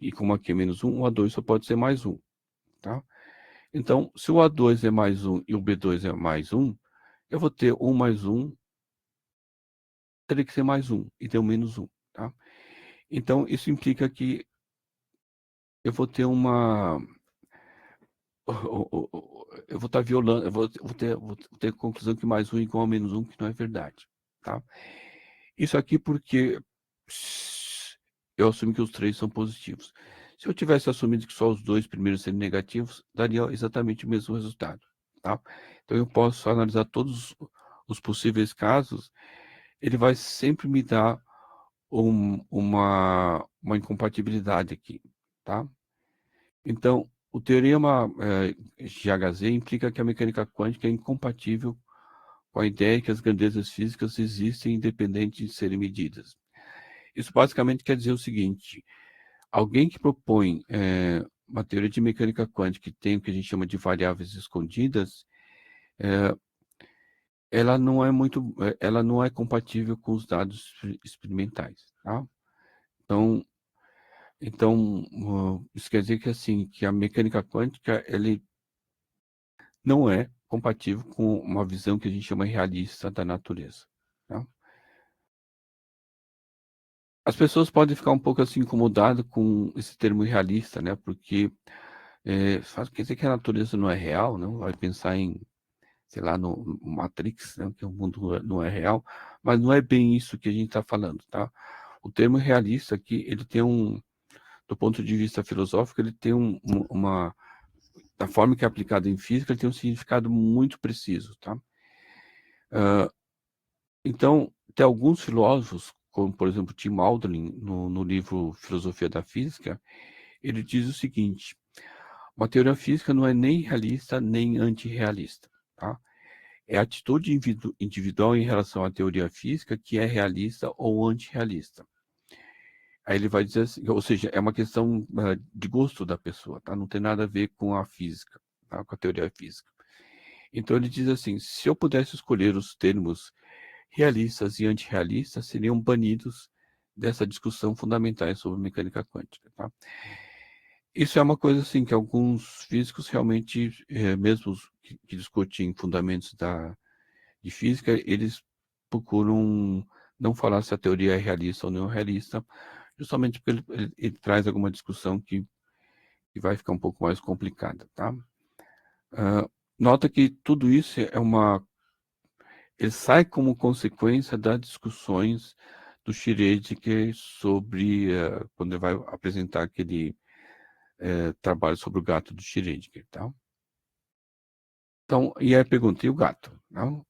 e como aqui é menos 1, o A2 só pode ser mais 1, tá? Então, se o A2 é mais 1 e o B2 é mais 1, eu vou ter 1 mais 1, teria que ser mais 1, e deu menos 1, tá? Então, isso implica que eu vou ter uma... Eu vou estar violando, eu vou ter a conclusão que mais 1 é igual a menos 1, que não é verdade, tá? Isso aqui porque eu assumi que os três são positivos. Se eu tivesse assumido que só os dois primeiros seriam negativos, daria exatamente o mesmo resultado, tá? Então eu posso analisar todos os possíveis casos, ele vai sempre me dar uma incompatibilidade aqui, tá? Então, o teorema GHZ implica que a mecânica quântica é incompatível com a ideia que as grandezas físicas existem independente de serem medidas. Isso basicamente quer dizer o seguinte: alguém que propõe uma teoria de mecânica quântica que tem o que a gente chama de variáveis escondidas, ela não é compatível com os dados experimentais, tá? Então, isso quer dizer que assim, que a mecânica quântica ele não é compatível com uma visão que a gente chama realista da natureza, tá? As pessoas podem ficar um pouco assim incomodadas com esse termo realista, né? Porque quer dizer que a natureza não é real, não? Vai pensar em, sei lá, no Matrix, né? Que o mundo não é real, mas não é bem isso que a gente está falando, tá? O termo realista aqui, ele tem do ponto de vista filosófico, ele tem da forma que é aplicado em física, ele tem um significado muito preciso, tá? Então, tem alguns filósofos, como por exemplo Tim Aldrin, no livro Filosofia da Física, ele diz o seguinte: uma teoria física não é nem realista nem antirrealista, tá? É a atitude individual em relação à teoria física que é realista ou antirrealista. Aí ele vai dizer assim, ou seja, é uma questão de gosto da pessoa, tá? Não tem nada a ver com a física, tá? Com a teoria física. Então ele diz assim: se eu pudesse escolher os termos realistas e antirrealistas, seriam banidos dessa discussão fundamentais sobre mecânica quântica, tá? Isso é uma coisa assim que alguns físicos realmente, mesmo os que discutem fundamentos de física, eles procuram não falar se a teoria é realista ou não realista, justamente porque ele traz alguma discussão que vai ficar um pouco mais complicada, tá? Nota que tudo isso ele sai como consequência das discussões do Schrödinger sobre quando ele vai apresentar aquele trabalho sobre o gato do Schrödinger, tá? Então, e aí eu perguntei o gato, não?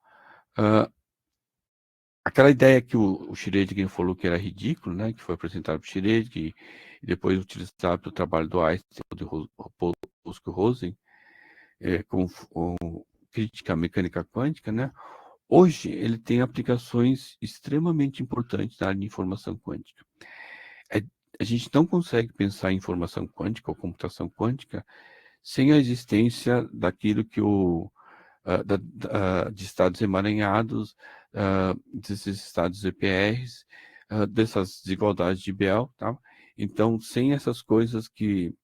Aquela ideia que o Schrödinger falou que era ridículo, né? Que foi apresentado para o Schrödinger e depois utilizado para o trabalho do Einstein, do Roscoe-Rosen, como crítica à mecânica quântica, né? Hoje ele tem aplicações extremamente importantes na área de informação quântica. É, a gente não consegue pensar em informação quântica ou computação quântica sem a existência daquilo que de estados emaranhados, desses estados EPRs, dessas desigualdades de Bell, tá? Então, sem essas coisas que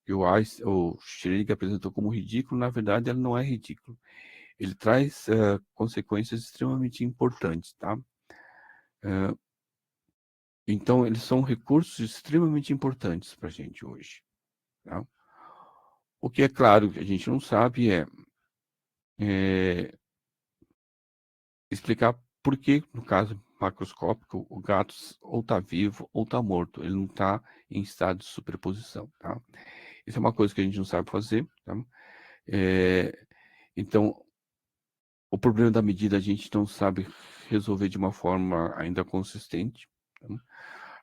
o Schrödinger apresentou como ridículo, na verdade, ela não é ridículo. Ele traz consequências extremamente importantes, tá? Então, eles são recursos extremamente importantes para a gente hoje, tá? O que é claro que a gente não sabe é explicar por que, no caso macroscópico, o gato ou está vivo ou está morto. Ele não está em estado de superposição, tá? Isso é uma coisa que a gente não sabe fazer, tá? Então, o problema da medida a gente não sabe resolver de uma forma ainda consistente, tá?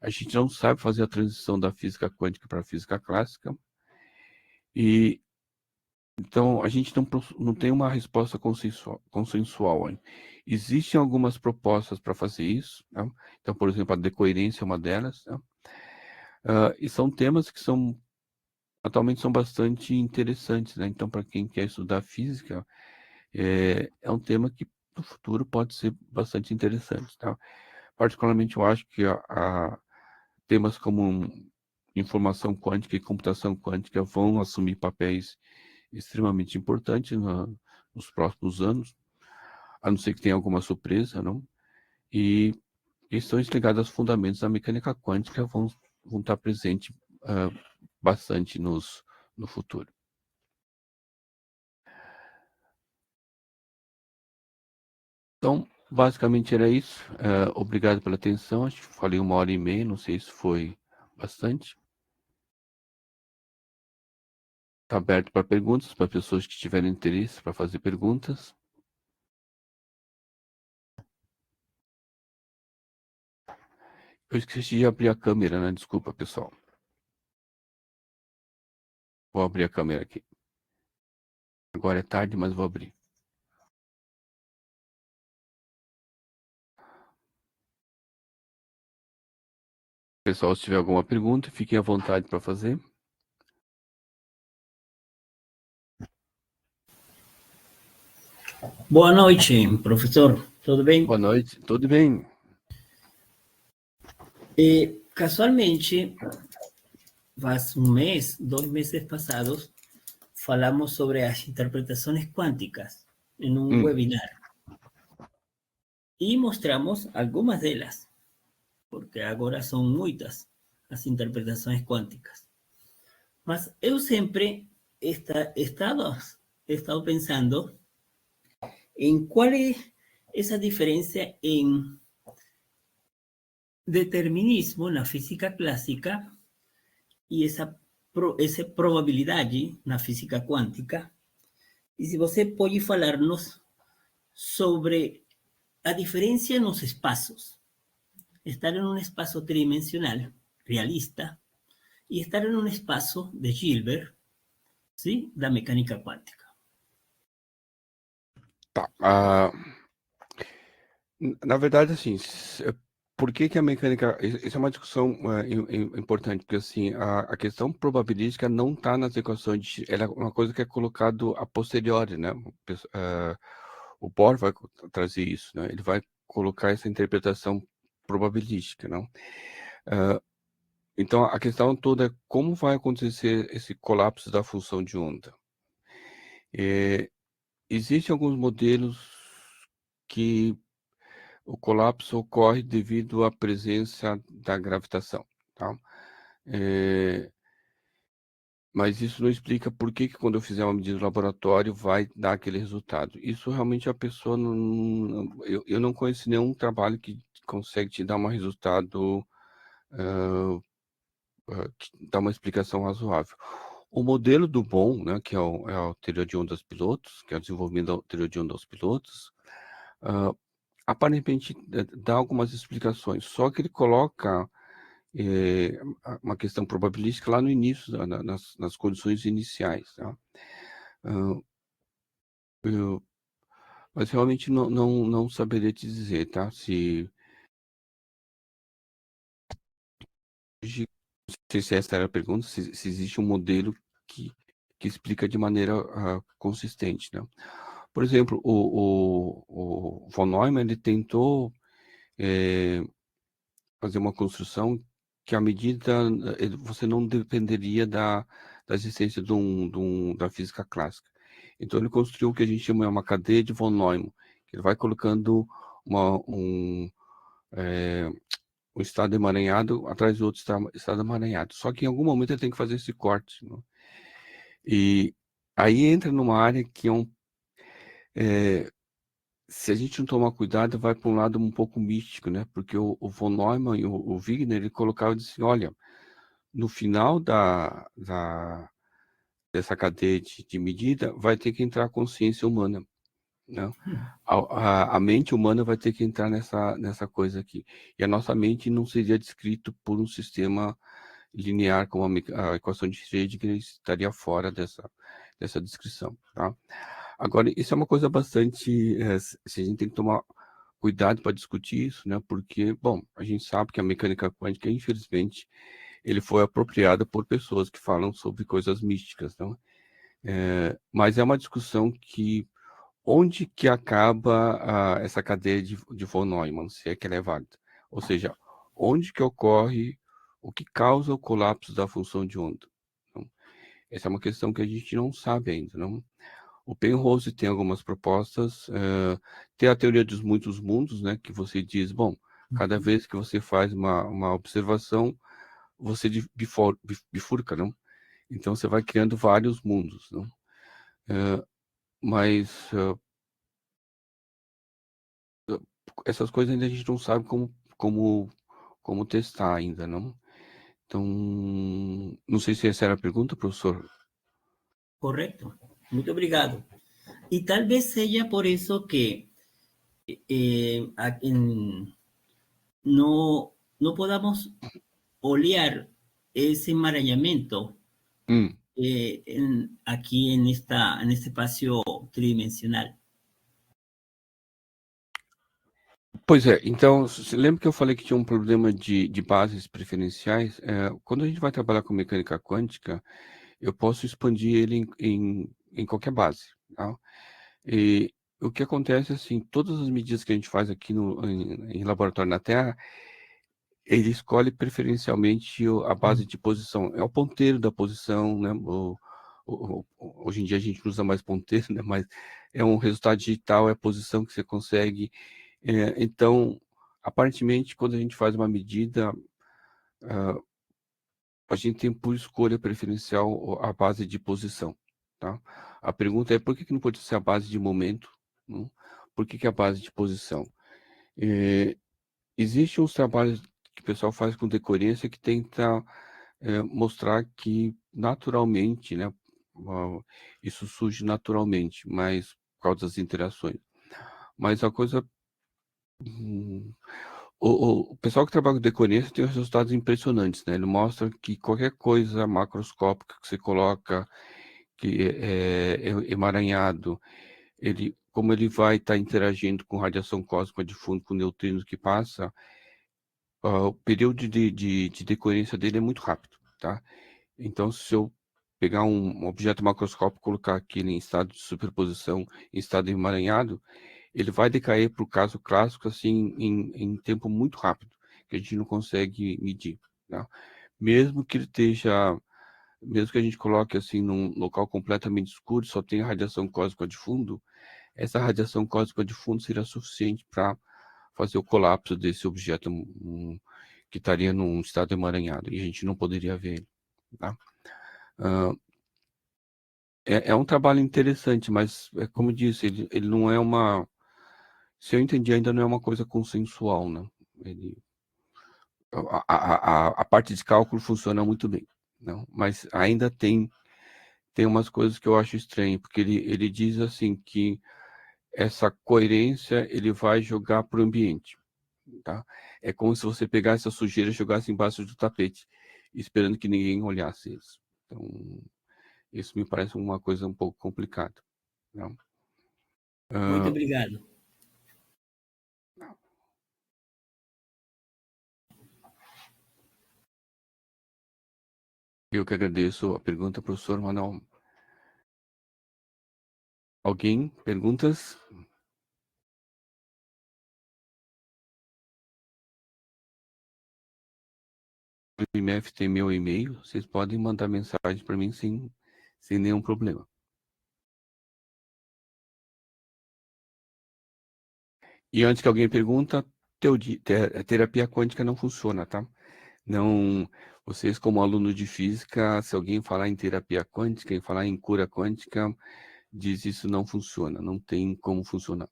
A gente não sabe fazer a transição da física quântica para a física clássica. E então a gente não tem uma resposta consensual ainda. Existem algumas propostas para fazer isso, né? Então, por exemplo, a decoerência é uma delas, né? E são temas que são atualmente são bastante interessantes, né? Então, para quem quer estudar física, é um tema que no futuro pode ser bastante interessante, tá? Particularmente, eu acho que temas como informação quântica e computação quântica vão assumir papéis extremamente importantes nos próximos anos, a não ser que tenha alguma surpresa, não? E questões ligadas aos fundamentos da mecânica quântica vão estar presentes bastante no futuro. Então, basicamente era isso. Obrigado pela atenção. Acho que falei 1h30, não sei se foi bastante. Está aberto para perguntas, para pessoas que tiverem interesse para fazer perguntas. Eu esqueci de abrir a câmera, né? Desculpa, pessoal. Vou abrir a câmera aqui. Agora é tarde, mas vou abrir. Pessoal, se tiver alguma pergunta, fiquem à vontade para fazer. Boa noite, professor. Tudo bem? Boa noite, tudo bem? Casualmente, faz un mes, 2 meses pasados, falamos sobre las interpretaciones cuánticas en un webinar y mostramos algunas de ellas, porque ahora son muchas las interpretaciones cuánticas. Mas yo siempre he estado pensando en cuál es esa diferencia en determinismo en la física clásica e essa probabilidade na física quântica. E se você pode falar-nos sobre a diferença nos espaços. Estar em um espaço tridimensional, realista, e estar em um espaço de Hilbert, sim, da mecânica quântica. Tá. Na verdade, assim, por que a mecânica... Isso é uma discussão importante, porque assim, a questão probabilística não está nas equações, ela é uma coisa que é colocado a posteriori, né? O Bohr vai trazer isso, né? Ele vai colocar essa interpretação probabilística, não? Então, a questão toda é como vai acontecer esse colapso da função de onda. Existem alguns modelos que o colapso ocorre devido à presença da gravitação, tá? Mas isso não explica por que quando eu fizer uma medida no laboratório vai dar aquele resultado. Isso realmente a pessoa não... Eu não conheço nenhum trabalho que consegue te dar um resultado, que dá uma explicação razoável. O modelo do Bohm, né, que é a teoria de ondas pilotos, que é o desenvolvimento da teoria de ondas pilotos, aparentemente dá algumas explicações, só que ele coloca uma questão probabilística lá no início, nas condições iniciais, tá? Mas realmente não saberia te dizer, tá? Se não sei se essa era a pergunta, se existe um modelo que explica de maneira consistente, né? Por exemplo, o von Neumann, ele tentou fazer uma construção que à medida você não dependeria da existência da física clássica. Então ele construiu o que a gente chama uma cadeia de von Neumann, que ele vai colocando um estado emaranhado atrás do outro estado emaranhado. Só que em algum momento ele tem que fazer esse corte, né? E aí entra numa área que se a gente não tomar cuidado, vai para um lado um pouco místico, né? Porque o von Neumann e o Wigner, ele colocava assim, olha, no final dessa cadeia de medida, vai ter que entrar a consciência humana, né? A mente humana vai ter que entrar nessa coisa aqui. E a nossa mente não seria descrito por um sistema linear como a equação de Schrödinger, estaria fora dessa descrição, tá? Agora, isso é uma coisa bastante... se a gente tem que tomar cuidado para discutir isso, né? Porque, bom, a gente sabe que a mecânica quântica, infelizmente, ele foi apropriado por pessoas que falam sobre coisas místicas, não? Mas é uma discussão que onde que acaba essa cadeia de von Neumann, se é que ela é válida? Ou seja, onde que ocorre o que causa o colapso da função de onda? Então, essa é uma questão que a gente não sabe ainda, não? O Penrose tem algumas propostas, tem a teoria dos muitos mundos, né, que você diz, bom, cada vez que você faz uma observação, você bifurca, não? Então você vai criando vários mundos, não? Mas essas coisas ainda a gente não sabe como testar ainda, não? Então, não sei se essa era a pergunta, professor. Correcto. Muy obrigado. Y tal vez sea por eso que no, no podamos olear ese enmarañamiento Hum. aquí en este espacio tridimensional. Pois é, então, você lembra que eu falei que tinha um problema de bases preferenciais? Quando a gente vai trabalhar com mecânica quântica, eu posso expandir ele em qualquer base, tá? E o que acontece, assim, todas as medidas que a gente faz aqui em laboratório na Terra, ele escolhe preferencialmente a base de posição. É o ponteiro da posição, né? Hoje em dia a gente não usa mais ponteiro, né? Mas é um resultado digital, é a posição que você consegue. Então, aparentemente, quando a gente faz uma medida, a gente tem por escolha preferencial a base de posição, tá? A pergunta é por que não pode ser a base de momento, não? Por que a base de posição? Existem uns trabalhos que o pessoal faz com decorrência que tenta mostrar que naturalmente, né, isso surge naturalmente, mas por causa das interações. Mas a coisa hum, o pessoal que trabalha com decorrência tem resultados impressionantes, né? Ele mostra que qualquer coisa macroscópica que você coloca, que é emaranhado, como ele vai estar interagindo com radiação cósmica de fundo, com neutrinos que passa, o período de decorrência dele é muito rápido, tá? Então, se eu pegar um objeto macroscópico e colocar aquele em estado de superposição, em estado emaranhado, ele vai decair para o caso clássico assim em tempo muito rápido, que a gente não consegue medir, tá? Mesmo que ele esteja, mesmo que a gente coloque assim num local completamente escuro, só tenha radiação cósmica de fundo, essa radiação cósmica de fundo seria suficiente para fazer o colapso desse objeto que estaria num estado emaranhado e a gente não poderia ver ele, tá? Ah, é um trabalho interessante, mas como eu disse, ele não é uma, se eu entendi, ainda não é uma coisa consensual, né? Ele, a parte de cálculo funciona muito bem, não? Mas ainda tem umas coisas que eu acho estranho, porque ele diz assim que essa coerência ele vai jogar para o ambiente, tá? É como se você pegasse a sujeira e jogasse embaixo do tapete, esperando que ninguém olhasse isso. Então, isso me parece uma coisa um pouco complicada, não? Muy Ah, obrigado. eu que agradeço a pergunta, professor Manuel. Alguém? Perguntas? O IMF tem meu e-mail, vocês podem mandar mensagem para mim sem nenhum problema. E antes que alguém pergunta, terapia quântica não funciona, tá? Não, vocês como aluno de física, se alguém falar em terapia quântica, em falar em cura quântica, diz isso não funciona, não tem como funcionar.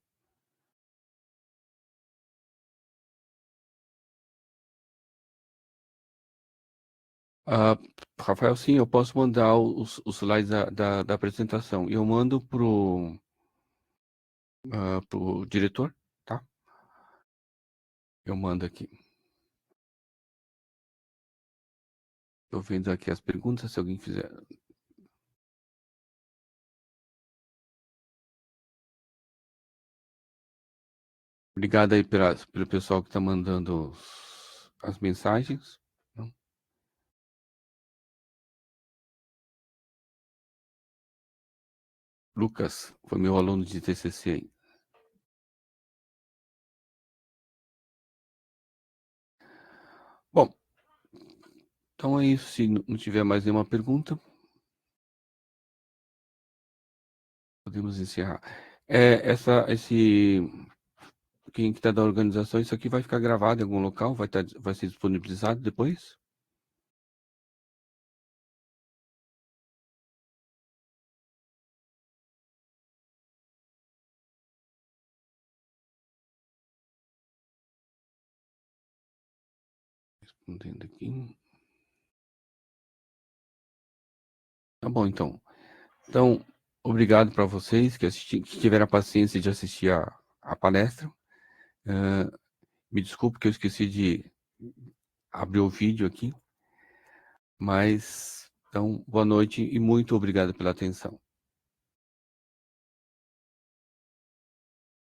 Ah, Rafael, sim, eu posso mandar os slides da apresentação. E eu mando pro diretor, tá? Eu mando aqui. Estou vendo aqui as perguntas, se alguém fizer. Obrigado aí pelo pessoal que está mandando as mensagens. Lucas, foi meu aluno de TCC aí. Bom, então é isso. Se não tiver mais nenhuma pergunta, podemos encerrar. Quem que tá da organização, isso aqui vai ficar gravado em algum local? Vai ser disponibilizado depois? Respondendo aqui. Tá bom, então. Então, obrigado para vocês que tiveram a paciência de assistir a palestra. Me desculpe que eu esqueci de abrir o vídeo aqui, mas então, boa noite e muito obrigado pela atenção.